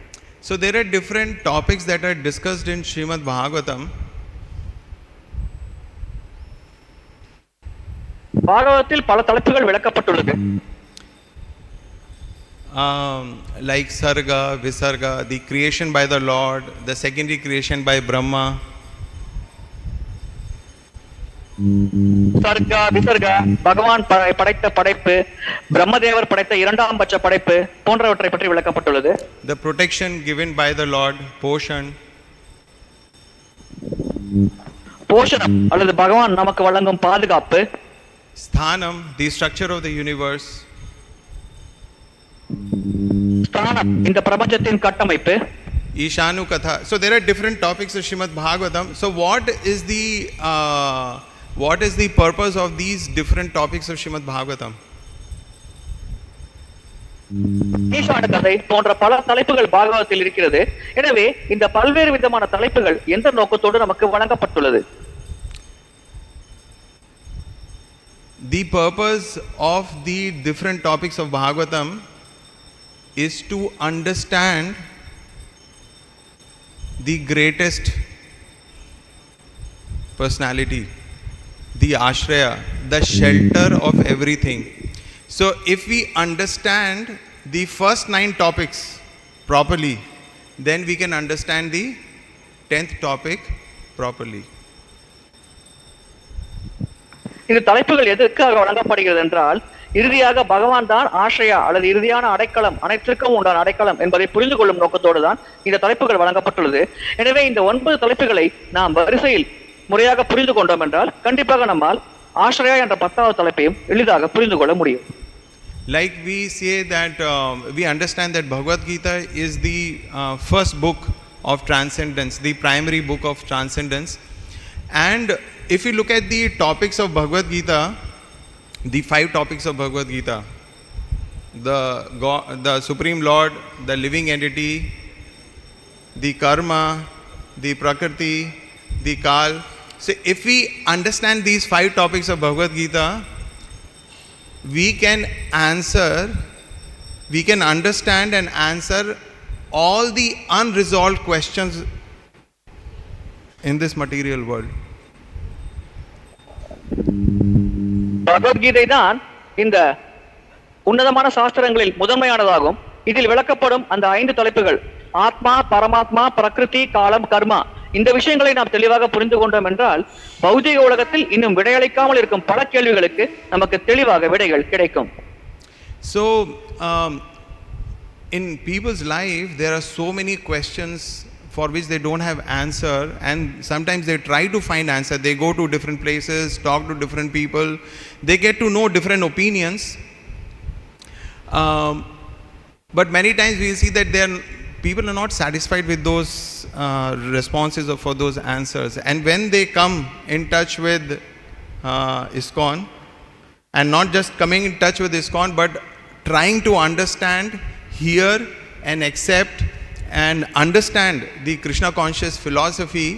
So there are different topics that are discussed in Srimad Bhagavatam. பாகவதத்தில் பல தலைப்புகள் விளக்கப்பட்டுள்ளது. Like Sarga, Visarga, the creation by the Lord, the secondary creation by Brahma. சர்கா visarga, பகவான் படைத்த படைப்பு, பிரம்மதேவர் படைத்த இரண்டாம் பட்ச படைப்பு போன்றவற்றை பற்றி விளக்கப்பட்டுள்ளது. The protection given by the Lord, Poshan. போஷணம் அல்லது பகவான் நமக்கு வழங்கும் பாதுகாப்பு. Sthanam, the structure of the universe. ஸ்தானம், இந்த பிரபஞ்சத்தின் கட்டமைப்பு. Śaunaka. So there are different topics of Srimad Bhagavatam. So what is the purpose of these different topics of Srimad Bhagavatam? ஈசான கதை போன்ற பல தலைப்புகள் பாகவதத்தில் இருக்கிறது. எனவே இந்த பல்வேறு விதமான தலைப்புகள் எந்த நோக்கத்தோடு நமக்கு வழங்கப்பட்டுள்ளது? The purpose of the different topics of Bhagavatam is to understand the greatest personality, the ashraya, the shelter of everything. So if we understand the first 9 topics properly, then we can understand the 10th topic properly. இந்த தலைப்புகள் எதற்காக வழங்கப்படுகிறது என்றால், இறுதியாக பகவான் தான் ஆශ්‍රயா அல்லது இறுதியான அடைக்கலம், அனைத்திற்கும் உண்டான அடைக்கலம் என்பதை புரிந்து கொள்ளும் நோக்கத்தோடு தான் இந்த தலைப்புகள் வழங்கப்பட்டுள்ளது. எனவே இந்த 9 தலைப்புகளை நாம் வரிசையில் முறையாக புரிந்து கொண்டோம் என்றால் கண்டிப்பாக நம்மால் ஆශ්‍රயா என்ற 10வது தலைப்பையும் எளிதாக புரிந்து கொள்ள முடியும். Like we say that we understand that Bhagavad Gita is the first book of transcendence, the primary book of transcendence. And if you look at the topics of Bhagavad Gita, the 5 topics of Bhagavad Gita, the Supreme Lord, the living entity, the karma, the prakriti, the kal. So if we understand these 5 topics of Bhagavad Gita, we can understand and answer all the unresolved questions in this material world. Bhagavad Gita தான் இந்த உன்னதமான சாஸ்திரங்களில் முதன்மையானதாகும். இதில் விளக்கப்படும் அந்த 5 தலைப்புகள் ஆத்மா, பரமாத்மா, பிரகிருதி, காலம், கர்மா, இந்த விஷயங்களை நாம் தெளிவாக புரிந்து கொண்டோம் என்றால் பௌதிக உலகத்தில் இன்னும் விடையளிக்காமல் இருக்கும் பல கேள்விகளுக்கு நமக்கு தெளிவாக விடைகள் கிடைக்கும். So in people's life there are so many questions for which they don't have answer, and sometimes they try to find answer. They go to different places, talk to different people, they get to know different opinions, but many times we see that people are not satisfied with those responses or for those answers. And when they come in touch with ISKCON, and not just coming in touch with ISKCON but trying to understand, hear and accept and understand the Krishna conscious philosophy,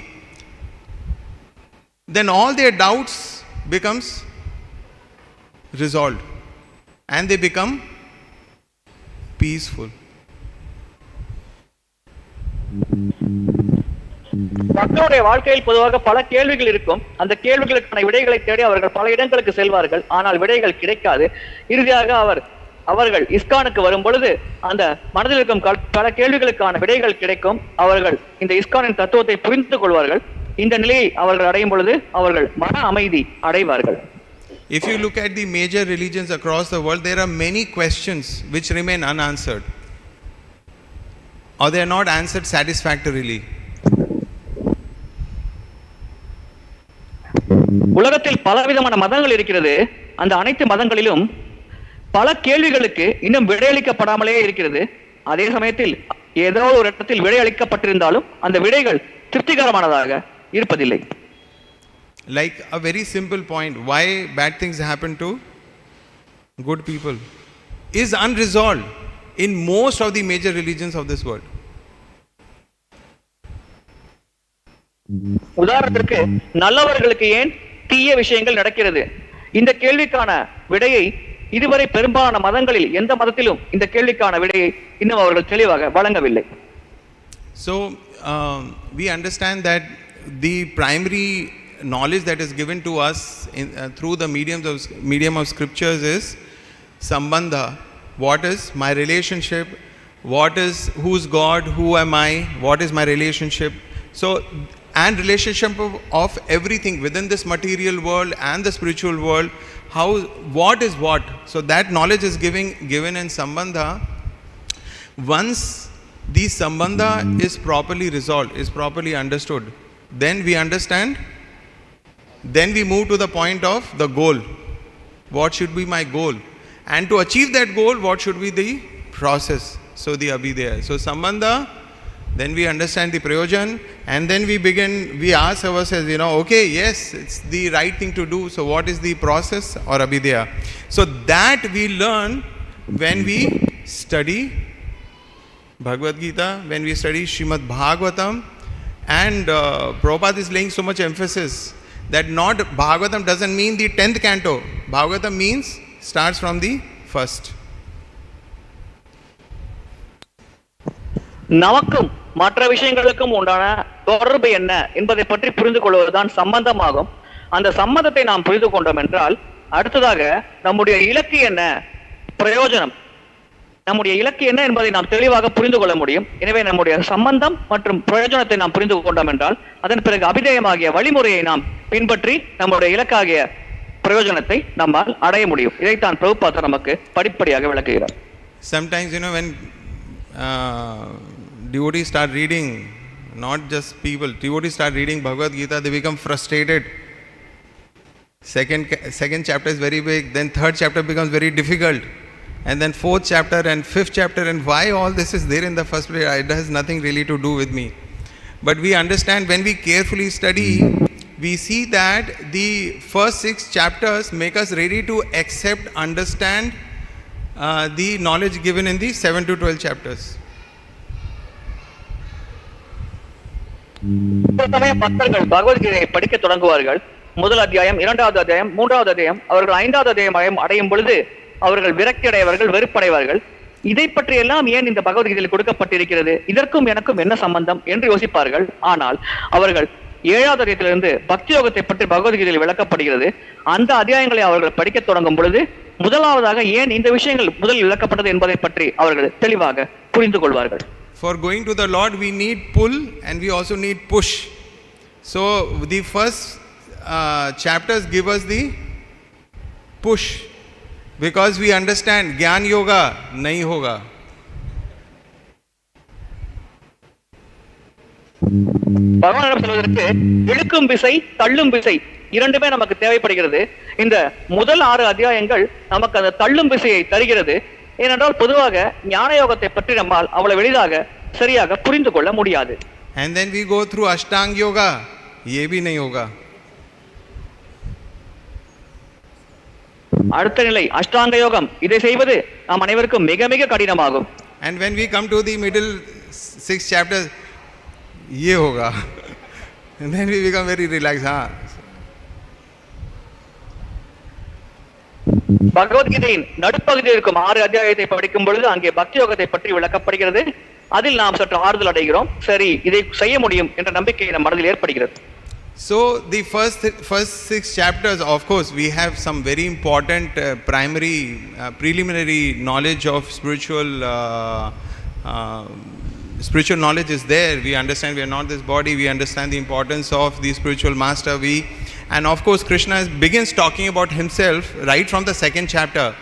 then all their doubts becomes resolved and they become peaceful. மக்களுடைய வாழ்க்கையில் பொதுவாக பல கேள்விகள் இருக்கும். அந்த கேள்விகளுக்கான விடைகளை தேடி அவர்கள் பல இடங்களுக்கு செல்வார்கள். ஆனால் விடைகள் கிடைக்காது. இறுதியாக அவர் அவர்கள் இஸ்கானுக்கு வரும் பொழுது அந்த மனதில் இருக்கும் பல கேள்விகளுக்கான விடைகள் கிடைக்கும். அவர்கள் இந்த இஸ்கானின் தத்துவத்தை புரிந்து கொள்வார்கள். இந்த நிலையை அவர்கள் அடையும் பொழுது அவர்கள் மன அமைதி அடைவார்கள். If you look at the major religions across the world, there are many questions which remain unanswered, or they are not answered satisfactorily. உலகத்தில் பலவிதமான மதங்கள் இருக்கிறது. அந்த அனைத்து மதங்களிலும் பல கேள்விகளுக்கு இன்னும் விடையளிக்கப்படாமலே இருக்கிறது. அதே சமயத்தில் ஏதோ ஒரு இடத்தில் விடையளிக்கப்பட்டிருந்தாலும் அந்த விடைகள் திருப்திகரமானதாக இருப்பதில்லை. Like a very simple point, why bad things happen to good people is unresolved in most of the major religions of this world. உதாரணத்திற்கு நல்லவர்களுக்கு ஏன் தீய விஷயங்கள் நடக்கிறது? இந்த கேள்விக்கான விடையை இதுவரை பெரும்பாலான மதங்களில் எந்த மதத்திலும் இந்த கேள்விக்கான விடையை இன்னும் அவர்கள் தெளிவாக வழங்கவில்லை. So we understand that the primary knowledge that is given to us through the medium of scriptures is sambandha. What is my relationship? Who's God? Who am I? What is my relationship? So, and relationship of everything within this material world and the spiritual world. What is what? So that knowledge is given in sambandha. Once the sambandha is properly resolved, is properly understood, then we understand. Then we move to the point of the goal. What should be my goal? And to achieve that goal, what should be the process? So the abhidheya. So sambandha, then we understand the prayojan, and then we ask ourselves, okay, yes, it's the right thing to do. So what is the process or abhidheya? So that we learn when we study Bhagavad Gita, when we study Srimad Bhagavatam, and Prabhupada is laying so much emphasis that not Bhagavatam doesn't mean the 10th canto. Bhagavatam means starts from the first. நமக்கும் மற்ற விஷயங்களுக்கும் உண்டான தொடர்பு என்ன என்பதை பற்றி புரிந்து கொள்வதுதான் சம்பந்தமாகும். அந்த சம்பந்தத்தை நாம் புரிந்து கொண்டோம் என்றால் அடுத்ததாக நம்முடைய இலக்கு என்ன, பிரயோஜனம், நம்முடைய இலக்கு என்ன என்பதை நாம் தெளிவாக புரிந்து கொள்ள முடியும். எனவே நம்முடைய சம்பந்தம் மற்றும் பிரயோஜனத்தை நாம் புரிந்து கொண்டோம் என்றால் அதன் பிறகு அபிதேயமாகிய வழிமுறையை நாம் பின்பற்றி நம்முடைய இலக்காகிய பிரயோஜனத்தை நம்மால் அடைய முடியும். இதைத்தான் பிரபுபாதர் நமக்கு படிப்படியாக விளக்குகிறார். Sometimes when devotees start reading, not just people, devotees start reading Bhagavad Gita, they become frustrated. Second chapter is very big, then third chapter becomes very difficult, and then fourth chapter and fifth chapter, and why all this is there in the first place? It has nothing really to do with me. But we understand when we carefully study, we see that the first 6 chapters make us ready to accept, understand the knowledge given in the 7 to 12 chapters. பக்தர்கள் பகவத்கீதையை படிக்க தொடங்குவார்கள். முதல் அத்தியாயம், 2வது அத்தியாயம், 3வது அத்தியாயம், அவர்கள் 5வது அத்தியாயம் அடையும் பொழுது அவர்கள் விரக்தி அடைவார்கள், வெறுப்படைவார்கள். இதை பற்றி எல்லாம் ஏன் இந்த பகவத்கீதையில் கொடுக்கப்பட்டிருக்கிறது, இதற்கும் எனக்கும் என்ன சம்பந்தம் என்று யோசிப்பார்கள். ஆனால் அவர்கள் 7வது அத்தியாயத்திலிருந்து பக்தி யோகத்தை பற்றி பகவத்கீதையில் விளக்கப்படுகிறது. அந்த அத்தியாயங்களை அவர்கள் படிக்க தொடங்கும் பொழுது முதலாவதாக ஏன் இந்த விஷயங்கள் முதலில் விளக்கப்பட்டது என்பதை பற்றி அவர்கள் தெளிவாக புரிந்து கொள்வார்கள். For going to the Lord, we need pull and we also need push. So the first chapters give us the push because we understand Gyan Yoga nahi hoga. பகவானிடம் சொல்வதற்கு இழுக்கும் விசை, தள்ளும் விசை இரண்டுமே நமக்கு தேவைப்படுகிறது. இந்த முதல் 6 அத்தியாயங்கள் நமக்கு அந்த தள்ளும் விசையை தருகிறது. ஏனென்றால் பொதுவாக ஞான யோகத்தை பற்றி நம்மால் அவ்வளவு எளிதாக சரியாக புரிந்து கொள்ள முடியாது. And then we go through Ashtanga Yoga, ye bhi nahi hoga. அடுத்த நிலை அஷ்டாங்க யோகம். இதை செய்வது நாம் அனைவருக்கும் மிக மிக கடினமாகும். And when we come to the middle 6 chapters, ye hoga. And then we become very relaxed. பகவத்கீதையின் நடுப்பகுதியில் இருக்கும் 6 அத்தியாயத்தை படிக்கும் பொழுது அங்கே பக்தி யோகத்தை பற்றி விளக்கப்படுகிறது. அதில் நாம் சற்று ஆறுதல் அடைகிறோம். சரி, இதை செய்ய முடியும் என்ற நம்பிக்கை நம் மனதில் ஏற்படுகிறது. So the first 6 chapters, of course, we have some very important preliminary knowledge of spiritual knowledge is there. We understand we are not this body. We understand the importance of the spiritual master. And of course, Krishna begins talking about himself right from the 2nd chapter,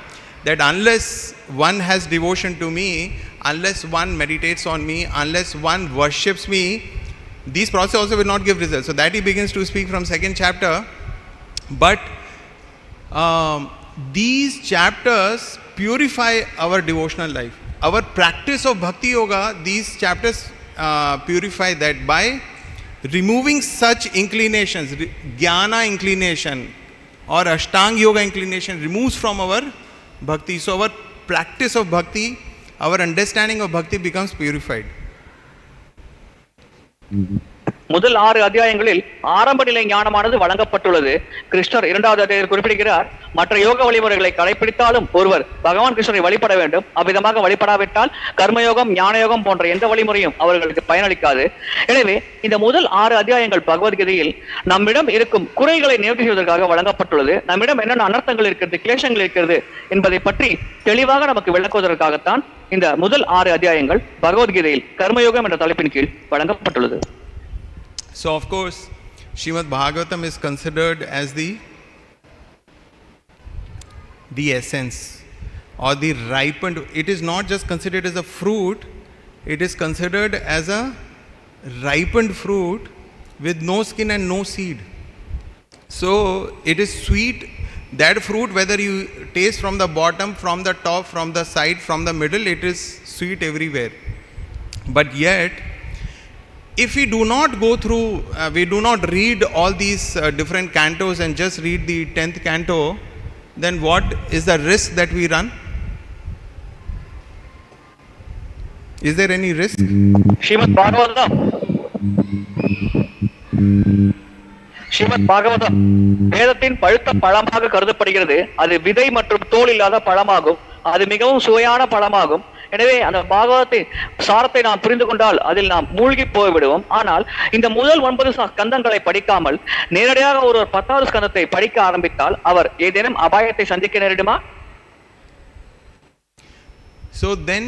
that unless one has devotion to me, unless one meditates on me, unless one worships me, these processes also will not give results. So that he begins to speak from 2nd chapter. But these chapters purify our devotional life. Our practice of bhakti yoga, these chapters purify that by removing such inclinations. Jnana inclination or Ashtanga yoga inclination removes from our bhakti. So our practice of bhakti, our understanding of bhakti becomes purified. முதல் 6 அத்தியாயங்களில் ஆரம்ப நிலை ஞானமானது வழங்கப்பட்டுள்ளது. கிருஷ்ணர் 2வது அத்தியாயத்தில் குறிப்பிடுகிறார், மற்ற யோக வழிமுறைகளை கடைபிடித்தாலும் ஒருவர் பகவான் கிருஷ்ணரை வழிபட வேண்டும். அவ்விதமாக வழிபடாவிட்டால் கர்மயோகம், ஞானயோகம் போன்ற எந்த வழிமுறையும் அவர்களுக்கு பயனளிக்காது. எனவே இந்த முதல் 6 அத்தியாயங்கள் பகவத்கீதையில் நம்மிடம் இருக்கும் குறைகளை நிவர்த்தி செய்வதற்காக வழங்கப்பட்டுள்ளது. நம்மிடம் என்னென்ன அனர்த்தங்கள் இருக்கிறது, கிளேசங்கள் இருக்கிறது என்பதை பற்றி தெளிவாக நமக்கு விளக்குவதற்காகத்தான் இந்த முதல் 6 அத்தியாயங்கள் பகவத்கீதையில் கர்மயோகம் என்ற தலைப்பின் கீழ் வழங்கப்பட்டுள்ளது. So of course, Srimad Bhagavatam is considered as the essence or the ripened. It is not just considered as a fruit, it is considered as a ripened fruit with no skin and no seed. So it is sweet. That fruit, whether you taste from the bottom, from the top, from the side, from the middle, it is sweet everywhere. But yet, if we do not go through, we do not read all these different cantos and just read the 10th canto, then what is the risk that we run? Is there any risk? Srimad Bhagavatam வேதத்தின் பழுத்த பழமாக கருதப்படுகிறது. அது விதை மற்றும் தோல் இல்லாத பழமாகும். அது மிகவும் சுவையான பழமாகும். எனவே அந்த பாகவத்தை சாரத்தை நாம் புரிந்து கொண்டால் அதில் நாம் மூழ்கி போய்விடுவோம். ஆனால் இந்த முதல் 9 ஸ்கந்தங்களை படிக்காமல் நேரடியாக ஒரு 10வது ஸ்கந்தத்தை படிக்க ஆரம்பித்தால் அவர் ஏதேனும் அபாயத்தை சந்திக்க நேரிடுமா? So then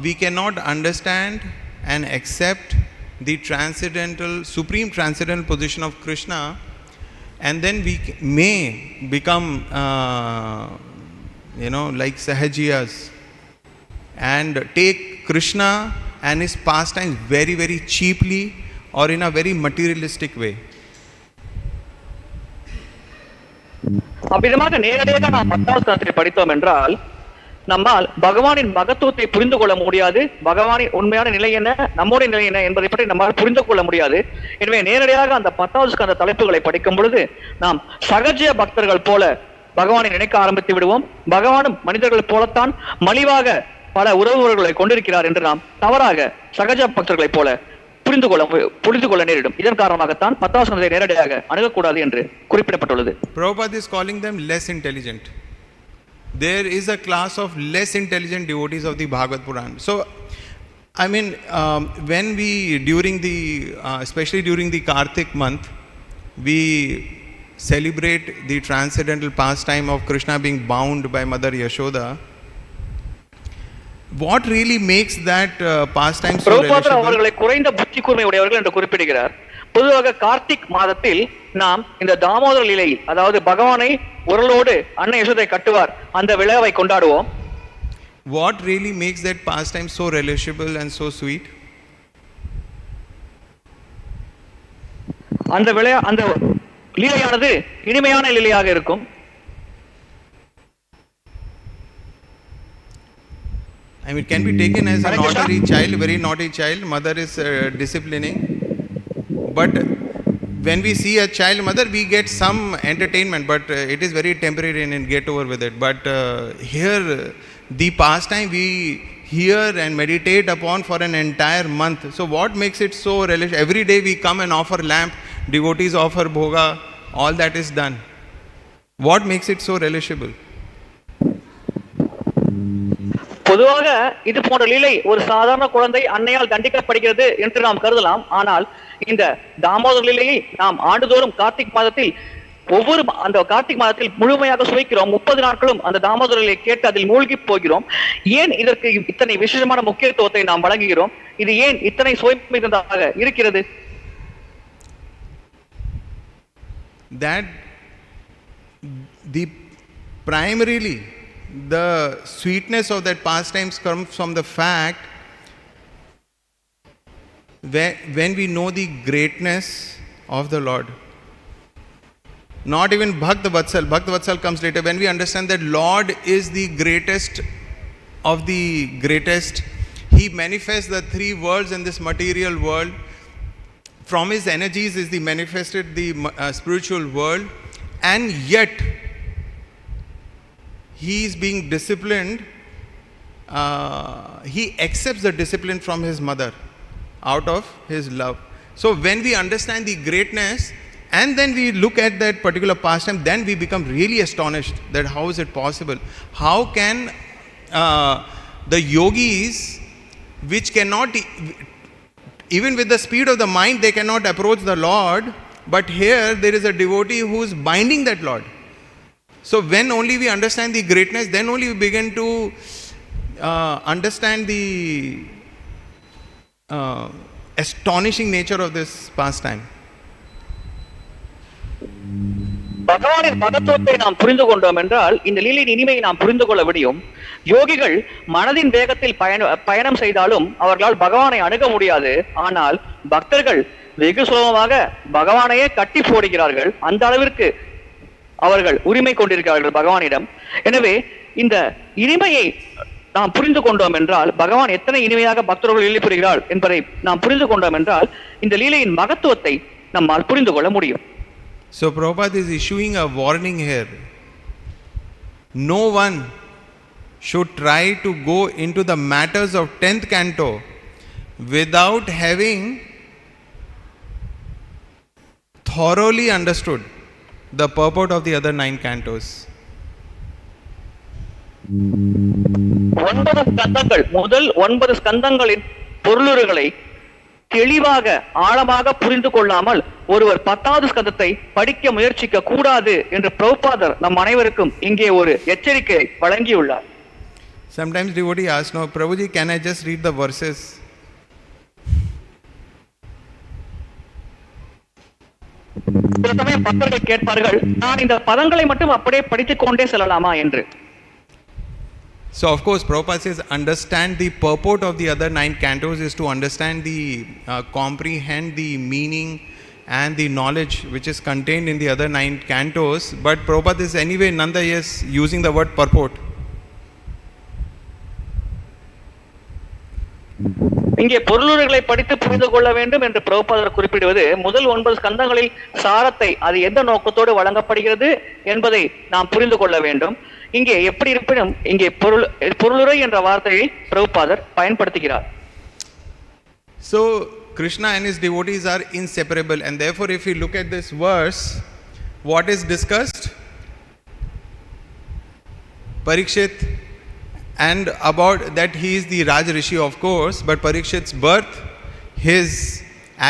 we cannot understand and accept the transcendental, supreme transcendental position of Krishna, and then we may become like Sahajiyas and take Krishna and his pastimes very, very cheaply or in a very materialistic way. அவ்விதமாக நேரடியாக நாம் 10வது ஸ்கந்தத்தை படித்தோம் என்றால் நம்மால் பகவானின் மகத்துவத்தை புரிந்து கொள்ள முடியாது. பகவானின் உண்மையான நிலை என்ன, நம்முடைய நிலை என்ன என்பதை பற்றி நம்மால் புரிந்து கொள்ள முடியாது. எனவே நேரடியாக அந்த 10வது ஸ்கந்த தலைப்புகளை படிக்கும் பொழுது நாம் சகஜ பக்தர்கள் போல பகவானை நினைக்க ஆரம்பித்து விடுவோம். பகவானும் மனிதர்கள் போலத்தான் மலிவாக பல உறவுகளை கொண்டிருக்கிறார் என்று நாம் தவறாக சகஜ பக்தர்களை போல புரிந்து கொள்ள நேரிடும். இதன் காரணமாகத்தான் 10வது ஸ்கந்தத்தை நேரடியாக அணுகக்கூடாது என்று குறிப்பிடப்பட்டுள்ளது. Prabhupada is calling them less intelligent. There is a class of less intelligent devotees of the Bhagavad Puran. So, I mean, when we especially during the Kartik month, we celebrate the transcendental pastime of Krishna being bound by Mother Yashoda. What really makes that pastime so relishable? அவர்களை குறைந்த புத்தி கூர்மை உடையவர்கள் என்று குறிப்பிடுகிறார். பொதுவாக கார்த்திக் மாதத்தில் நாம் இந்த தாமோதர லீலை, அதாவது பகவானை உரலோடு அன்னை யசோதை கட்டுவார், அந்த விழாவை கொண்டாடுவோம். What really makes that pastime so relishable and so sweet? அந்த லீலையானது இனிமையான லீலையாக இருக்கும். I mean, it can be taken as an ordinary child, very naughty child. Mother is disciplining. But when we see a child mother, we get some entertainment, but it is very temporary and get over with it. But here, the pastime we hear and meditate upon for an entire month. So what makes it so relish? Every day we come and offer lamp, devotees offer bhoga, all that is done. What makes it so relishable? பொதுவாக இது போன்ற லீலை ஒரு சாதாரண குழந்தை அன்னையால் தண்டிக்கப்படுகிறது என்று நாம் கருதலாம். ஆனால் இந்த தாமோதர லீலையை நாம் ஆண்டுதோறும் கார்த்திக் மாதத்தில் அந்த கார்த்திக் மாதத்தில் முழுமையாக சுவைக்கிறோம். 30 நாட்களும் அந்த தாமோதர லீலையை கேட்டு அதில் மூழ்கி போகிறோம். ஏன் இதற்கு இத்தனை விசேஷமான முக்கியத்துவத்தை நாம் வழங்குகிறோம்? இது ஏன் இத்தனை சுவை மிகுந்ததாக இருக்கிறது? That primarily the sweetness of that pastimes comes from the fact when we know the greatness of the Lord. Not even Bhakta-vatsal comes later. When we understand that Lord is the greatest of the greatest, He manifests the three worlds in this material world. From His energies is the manifested the spiritual world, and yet He is being disciplined. He accepts the discipline from His mother out of His love. So when we understand the greatness and then we look at that particular pastime, then we become really astonished that how is it possible? How can the yogis, which cannot, even with the speed of the mind, they cannot approach the Lord, but here there is a devotee who is binding that Lord. So when only we understand the greatness, then only we begin to understand the astonishing nature of this pastime. பகவானின் மகத்துவத்தை நாம் புரிந்து கொண்டோம் என்றால் இந்த லீலையின் இனிமையை நாம் புரிந்து கொள்ள முடியும். யோகிகள் மனதின் வேகத்தில் பயணம் செய்தாலும் அவர்களால் பகவானை அணுக முடியாது. ஆனால் பக்தர்கள் வெகு சுலபமாக பகவானையே கட்டி போடுகிறார்கள். அந்த அளவிற்கு அவர்கள் உரிமை கொண்டிருக்கிறார்கள் பகவானிடம். எனவே இந்த இனிமையை நாம் புரிந்து கொண்டோம் என்றால், பகவான் எத்தனை இனிமையாக பக்தர்கள் லீலை புரிகிறார் என்பதை நாம் புரிந்து கொண்டோம் என்றால் இந்த லீலையின் மகத்துவத்தை நம்மால் புரிந்து கொள்ள முடியும். So Prabhupada is issuing a warning here. No one should try to go into the matters of 10th canto without having thoroughly understood the purport of the other 9 cantos. 9 ஸ்கந்தங்கள், முதல் 9 ஸ்கந்தங்களின் பொருளுரைகளை தெளிவாக ஆழமாக புரிந்து கொள்ளாமல் ஒருவர் 10வது ஸ்கந்தத்தை படிக்க முயற்சிக்க கூடாது என்று பிரபுபாதர் நம் அனைவருக்கும் இங்கே ஒரு எச்சரிக்கை வழங்கியுள்ளார். Sometimes devotee asks, "No, Prabhuji, can I just read the verses?" சில சமயம் பக்தர்கள் கேட்பார்கள், நான் இந்த பதங்களை மட்டும் அப்படியே படித்துக் கொண்டே செல்லலாமா என்று. So of course Prabhupada says understand the purport of the other 9 cantos is to understand the comprehend the meaning and the knowledge which is contained in the other 9 cantos, but Prabhupada is anyway nonetheless using the word purport. இங்கே பொருளுரைகளை படித்து புரிந்து கொள்ள வேண்டும் என்று பிரபுபாதர் குறிப்பிடுவது முதல் 9 ஸ்கந்தங்களில் சாரத்தை அது எந்த நோக்கத்தோடு வழங்கப்படுகிறது என்பதை நாம் புரிந்து கொள்ள வேண்டும். இங்கே எப்படி இருப்பினும் இங்கே பொருளுரை என்ற வார்த்தையை பிரபுபாதர் பயன்படுத்துகிறார். So Krishna and his devotees are inseparable, and therefore if we look at this verse, what is discussed? Parīkṣit, and about that he is the Rājarṣer of course, but Parīkṣit's birth, his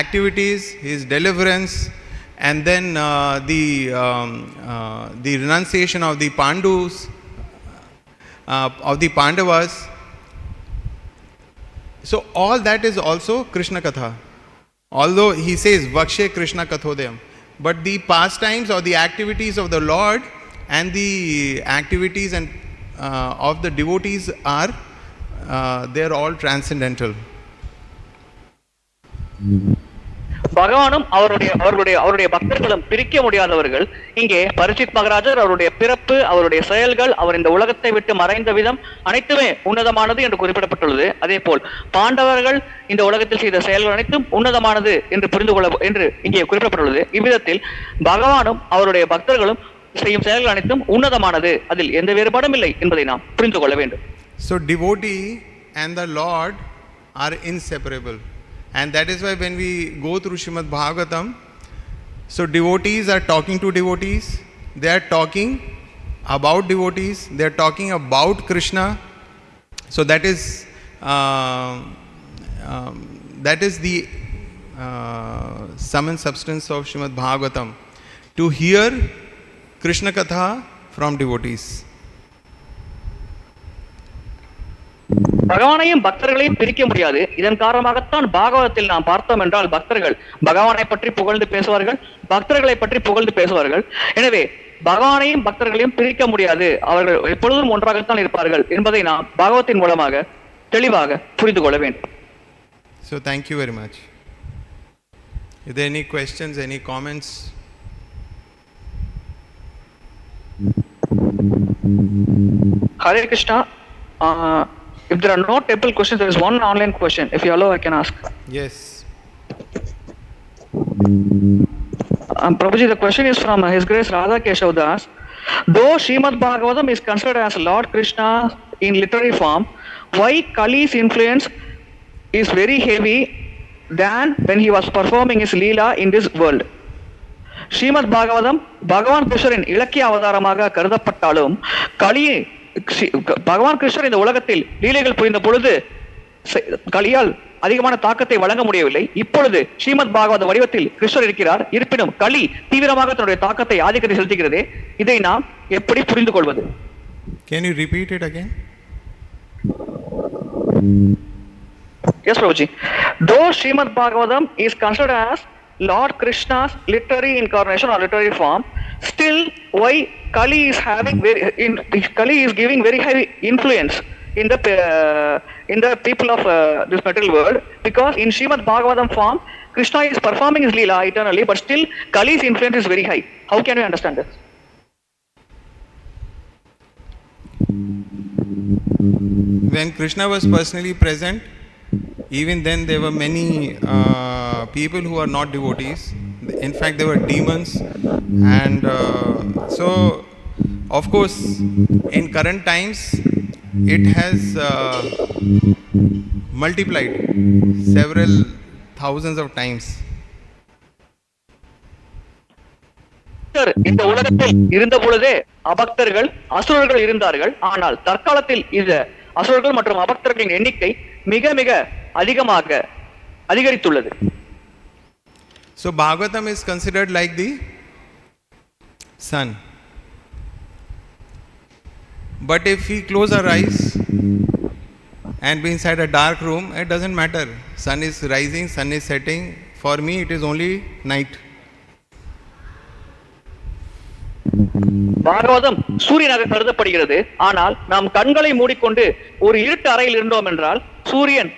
activities, his deliverance, and then the renunciation of the Pandus, of the Pandavas. So all that is also Kṛṣṇa-kathā. Although he says vakṣye kṛṣṇa-kathodayam, but the pastimes or the activities of the Lord and the activities and of the devotees are they are all transcendental. பகவானும் அவருடைய பக்தர்களும் பிரிக்க முடியாதவர்கள். இங்கே பரீட்சித் மகாராஜர் அவருடைய பிறப்பு, அவருடைய செயல்கள், அவர் இந்த உலகத்தை விட்டு மறைந்த விதம் அனைத்துமே உன்னதமானது என்று குறிப்பிடப்பட்டுள்ளது. அதே போல் பாண்டவர்கள் இந்த உலகத்தில் செய்த செயல்கள் அனைத்தும் உன்னதமானது என்று புரிந்து கொள்ள என்று இங்கே குறிப்பிடப்பட்டுள்ளது. இவ்விதத்தில் பகவானும் அவருடைய பக்தர்களும் செய்யும் செயல்கள் அனைத்தும் உன்னதமானது, அதில் எந்த வேறுபாடும் இல்லை என்பதை நாம் புரிந்து கொள்ள வேண்டும். So devotee and the Lord are inseparable. And that is why when we go through Srimad Bhagavatam, so devotees are talking to devotees, they are talking about devotees, they are talking about Krishna, So that is the sum and substance of Srimad Bhagavatam, to hear Kṛṣṇa-katha from devotees. பகவானையும் பக்தர்களையும் பிரிக்க முடியாது. இதன் காரணமாகத்தான் பாகவதத்தில் நாம் பார்த்தோம் என்றால், பக்தர்கள் பகவானை பற்றி புகழ்ந்து பேசுவார்கள், பக்தர்களை பற்றி புகழ்ந்து பேசுவார்கள். எனவே பகவானையும் பக்தர்களையும் பிரிக்க முடியாது, அவர்கள் எப்பொழுதும் ஒன்றாகத்தான் இருப்பார்கள் என்பதை நாம் பாகவத்தின் மூலமாக தெளிவாக புரிந்து கொள்ள வேண்டும். So thank you very much. Is there any questions, any comments? Hare Krishna. If there are no temple questions, there is one online question. If you allow, I can ask. Yes. Prabhuji, the question is from His Grace Radha Keshav Das. Though Srimad Bhagavatam is considered as Lord Kṛṣṇa in literary form, why Kali's influence is very heavy than when he was performing his Leela in this world? Srimad Bhagavatam பகவான் கிருஷ்ணரின் இலக்கிய அவதாரமாக கருதப்பட்டாலும், பகவான் கிருஷ்ணர் இந்த உலகத்தில் லீலைகள் புரிந்த பொழுது கலியால் அதிகமான தாக்கத்தை வழங்க முடியவில்லை. இப்பொழுது ஸ்ரீமத் பாகவத வடிவத்தில் கிருஷ்ணர் இருக்கிறார். இருப்பினும் கலி தீவிரமாக தன்னுடைய தாக்கத்தை ஆதிக்கத்தை செலுத்துகிறது. இதை நாம் எப்படி புரிந்து கொள்வது? Can you repeat it again? Yes, Prabhuji. Though Srimad Bhagavatam is considered as Lord Krishna's literary incarnation or literary form, still why Kali is giving very high influence in the people of this material world, because in Srimad Bhagavatam form Krishna is performing his Leela eternally, but still Kali's influence is very high. How can we understand this? When Krishna was personally present, even then there were many people who are not devotees. In fact, there were demons, and so of course in current times it has multiplied several thousands of times. இந்த உலகத்தில் இருந்த பொழுதே அபக்தர்கள் அசுரர்கள் இருந்தார்கள். ஆனால் தற்காலத்தில் இந்த அசுரர்கள் மற்றும் அபக்தர்களின் எண்ணிக்கை மிக மிக அதிகமாக அதிகரித்துள்ளது. So Bhagavatam is considered like the sun. But if we close our eyes and be inside a dark room, it doesn't matter. Sun is rising, sun is setting. For me, it is only night. Bhagavatam சூரியனாக கருதப்படுகிறது. ஆனால் நாம் கண்களை மூடிக்கொண்டு ஒரு இருட்டு அறையில் இருந்தோம் என்றால், சூரியன்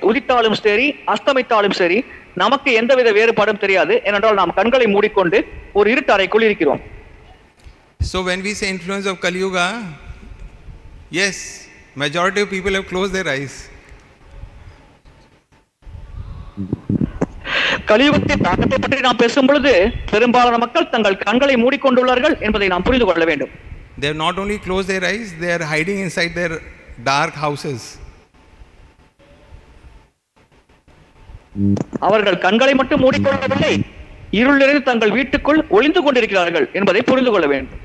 உதித்தாலும் சரி அஸ்தமித்தாலும் சரி நமக்கு எந்தவித வேறுபாடும் தெரியாது. ஏனென்றால் நாம் கண்களை மூடிக்கொண்டு ஒரு இருட்டு அறைக்குள் இருக்கிறோம். So when we say influence of Kali Yuga, yes, majority of people have closed their eyes. கலியுகத்தின் தாக்கத்தை பற்றி நாம் பேசும் பொழுது பெரும்பாலான மக்கள் தங்கள் கண்களை மூடிக்கொண்டுள்ளார்கள் என்பதை நாம் புரிந்து கொள்ள வேண்டும். They have not only closed their eyes, they are hiding inside their dark houses. அவர்கள் கண்களை மட்டும் மூடிக்கொள்ளவில்லை, இருள் நிறைந்து தங்கள் வீட்டுக்குள் ஒளிந்து கொண்டிருக்கிறார்கள் என்பதை புரிந்து கொள்ள வேண்டும்.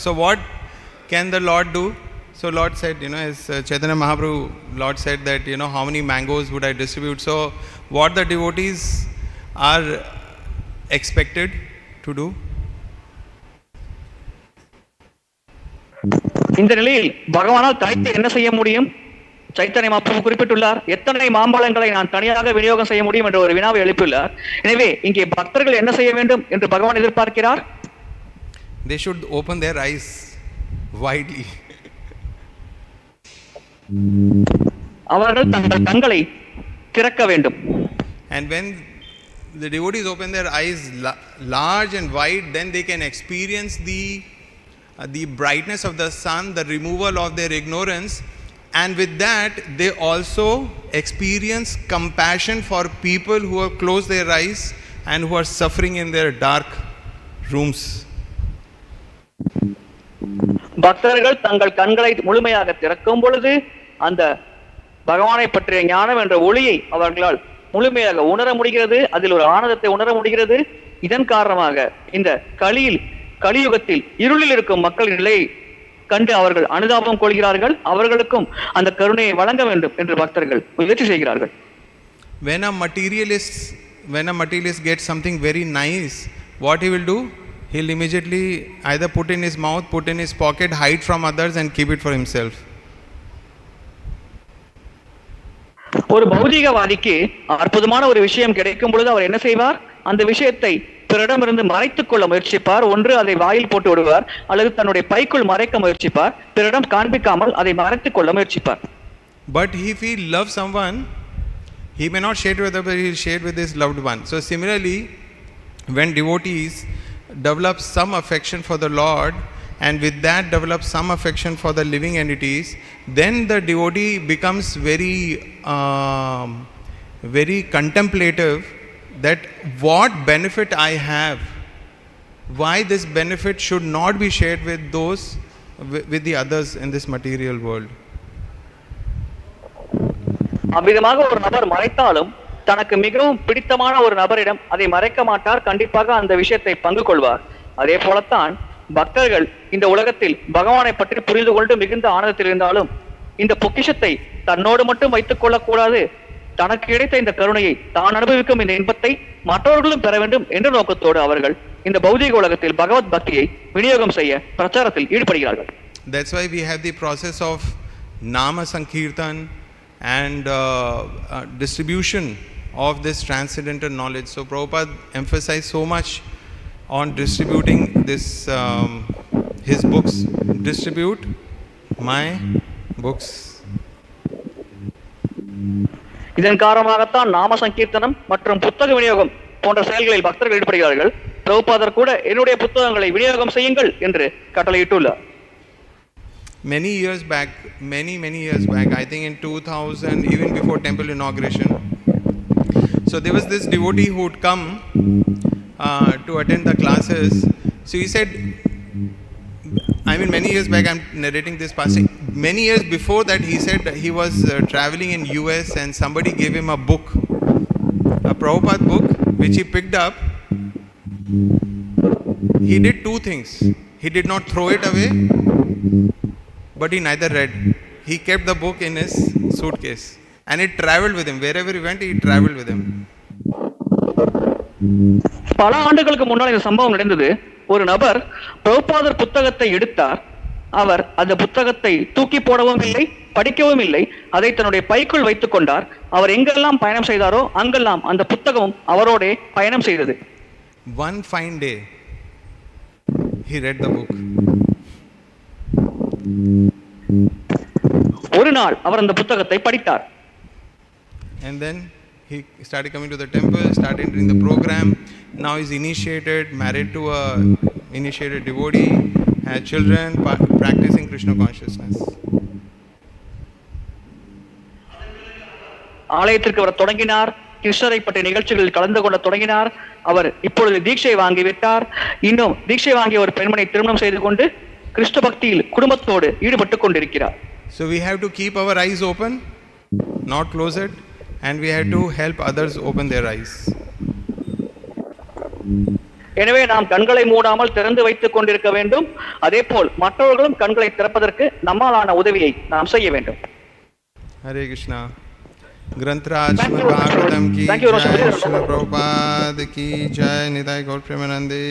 So what can the Lord do? So Lord said, as Chaitanya Mahaprabhu, Lord said that, how many mangoes would I distribute? So what the devotees are expected to do? இந்த நிலையில் பகவானால் தனித்து என்ன செய்ய முடியும்? சைத்தன்ய மகாபிரபு குறிப்பிட்டுள்ளார், எத்தனை மாம்பழங்களை நான் தனியாக விநியோகம் செய்ய முடியும் என்ற ஒரு வினாவை எழுப்பியுள்ளார். எனவே இங்கே பக்தர்கள் என்ன செய்ய வேண்டும் என்று பகவான் எதிர்பார்க்கிறார்? They should open their eyes widely. அவர்கள் தங்கள் கண்களை திறக்க வேண்டும். And when the devotees open their eyes large and wide, then they can experience the brightness of the sun, the removal of their ignorance, and with that they also experience compassion for people who have closed their eyes and who are suffering in their dark rooms. பக்தர்கள் தங்கள் கண்களை முழுமையாக திறக்கும் பொழுது அந்த பகவானை பற்றிய ஞானம் என்ற ஒளியை அவர்களால் முழுமையாக உணர முடிகிறது, அதில் ஒரு ஆனந்தத்தை உணர முடிகிறது. இதன் காரணமாக இந்த கலியுகத்தில் இருளில் இருக்கும் மக்களின் நிலையை கண்டு அவர்கள் அனுதாபம் கொள்கிறார்கள். அவர்களுக்கும் அந்த கருணையை வழங்க வேண்டும் என்று பக்தர்கள் முயற்சி செய்கிறார்கள். When a materialist gets something very nice, what he will do? He'll immediately either put in his mouth, put in his pocket, hide from others and keep it for himself. ஒரு பௌதிகவாதிக்கு அற்புதமான ஒரு விஷயம் கிடைக்கும் பொழுது அவர் என்ன செய்வார்? அந்த விஷயத்தை பிறரிடமிருந்து மறைத்துக் கொள்ள முயற்சிப்பார். ஒன்று அதை வாயில் போட்டு விடுவார், அல்லது தன்னுடைய பைக்குள் மறைக்க முயற்சிப்பார். பிறரிடம் காண்பிக்காமல் அதை மறைத்துக் கொள்ள முயற்சிப்பார். But if he loves someone, he may not share with others, he will share with his loved one. So similarly, when devotees develop some affection for the Lord, and with that develop some affection for the living entities, then the devotee becomes very contemplative, that what benefit I have, why this benefit should not be shared with the others in this material world. அவ்விதமாக ஒரு நபர் மறைத்தாலும் தனக்கு மிகவும் பிடித்தமான ஒரு நபரிடம் அதை மறைக்க மாட்டார். கண்டிப்பாக அந்த விஷயத்தை பங்கு கொள்வார். அதே போலத்தான் பக்தர்கள் இந்த உலகத்தில் பகவானை பற்றி புரிந்து கொண்டு மிகுந்த ஆனந்தத்தில் இருந்தாலும் இந்த பொக்கிஷத்தை தன்னோடு மட்டும் வைத்துக் கொள்ளக்கூடாது. தனக்கு கிடைத்த இந்த கருணையை, தான் அனுபவிக்கும் இந்த இன்பத்தை மற்றவர்களும் பெற வேண்டும் என்ற நோக்கத்தோடு அவர்கள் இந்த பௌதிக உலகத்தில் பகவத் பக்தியை விநியோகம் செய்ய பிரச்சாரத்தில் ஈடுபடுகிறார்கள். That's why we have the process of nama sankirtan and distribution of this transcendental knowledge. So Prabhupada emphasized so much on distributing this his books. Distribute my books. இதன் காரணமாகத்தான் நாம சங்கீர்த்தனம் மற்றும் புத்தக விநியோகம் போன்ற செயல்களில் பக்தர்கள் ஈடுபடுகிறார்கள். பிரபுபாதர் கூட என்னுடைய புத்தகங்களை விநியோகம் செய்யுங்கள் என்று கட்டளையிட்டுள்ளார். Many years back, I think in 2000, even before temple inauguration, so there was this devotee who would come to attend the classes. So he said, many years back, I'm narrating this passage. Many years before that, he said he was traveling in US and somebody gave him a book, a Prabhupada book, which he picked up. He did two things. He did not throw it away, but he neither read. He kept the book in his suitcase and it traveled with him. Wherever he went, he traveled with him. பல ஆண்டுகளுக்கு முன்னால் இந்த சம்பவம் நடந்தது. ஒரு நபர் பிரபுபாதர் புத்தகத்தை எடுத்தார். அவர் அந்த புத்தகத்தை தூக்கி போடவும் இல்லை, படிக்கவும் இல்லை. அதை தன்னுடைய பைக்குள் வைத்துக் கொண்டார். அவர் எங்கெல்லாம் பயணம் செய்தாரோ அங்கெல்லாம் அந்த புத்தகமும் அவரோட பயணம் செய்தது. One fine day, he read the book. ஒரு நாள் அவர் அந்த புத்தகத்தை படித்தார். And then he started coming to the temple, started entering the program. Now he's initiated, married to a initiated devotee, had children, practicing Krishna consciousness. ஆலயத்திற்கு அவர் தொடங்கினார். கிருஷ்ணரை பற்றிய நிகழ்ச்சிகளில் கலந்து கொள்ள தொடங்கினார். அவர் இப்பொழுது தீட்சை வாங்கிவிட்டார். இன்னும் தீட்சை வாங்கிய ஒரு பெண்மணி திருமணம் செய்து கொண்டு கிருஷ்ண பக்தியில் குடும்பத்தோடு ஈடுபட்டு கொண்டிருக்கிறார். So we have to keep our eyes open, not close it, and we have to help others open their eyes. எனவே நாம் கண்களை மூடாமல் திறந்து வைத்துக் கொண்டிருக்க வேண்டும். அதே போல் மற்றவர்களும் கண்களை திறப்பதற்கு நம்மாலான உதவியை நாம் செய்ய வேண்டும். ஹரே கிருஷ்ணா. ग्रंथराज श्रीमद् भागवतम की जय, श्रील प्रभुपाद की जय, निताय गौर प्रेमानंदे.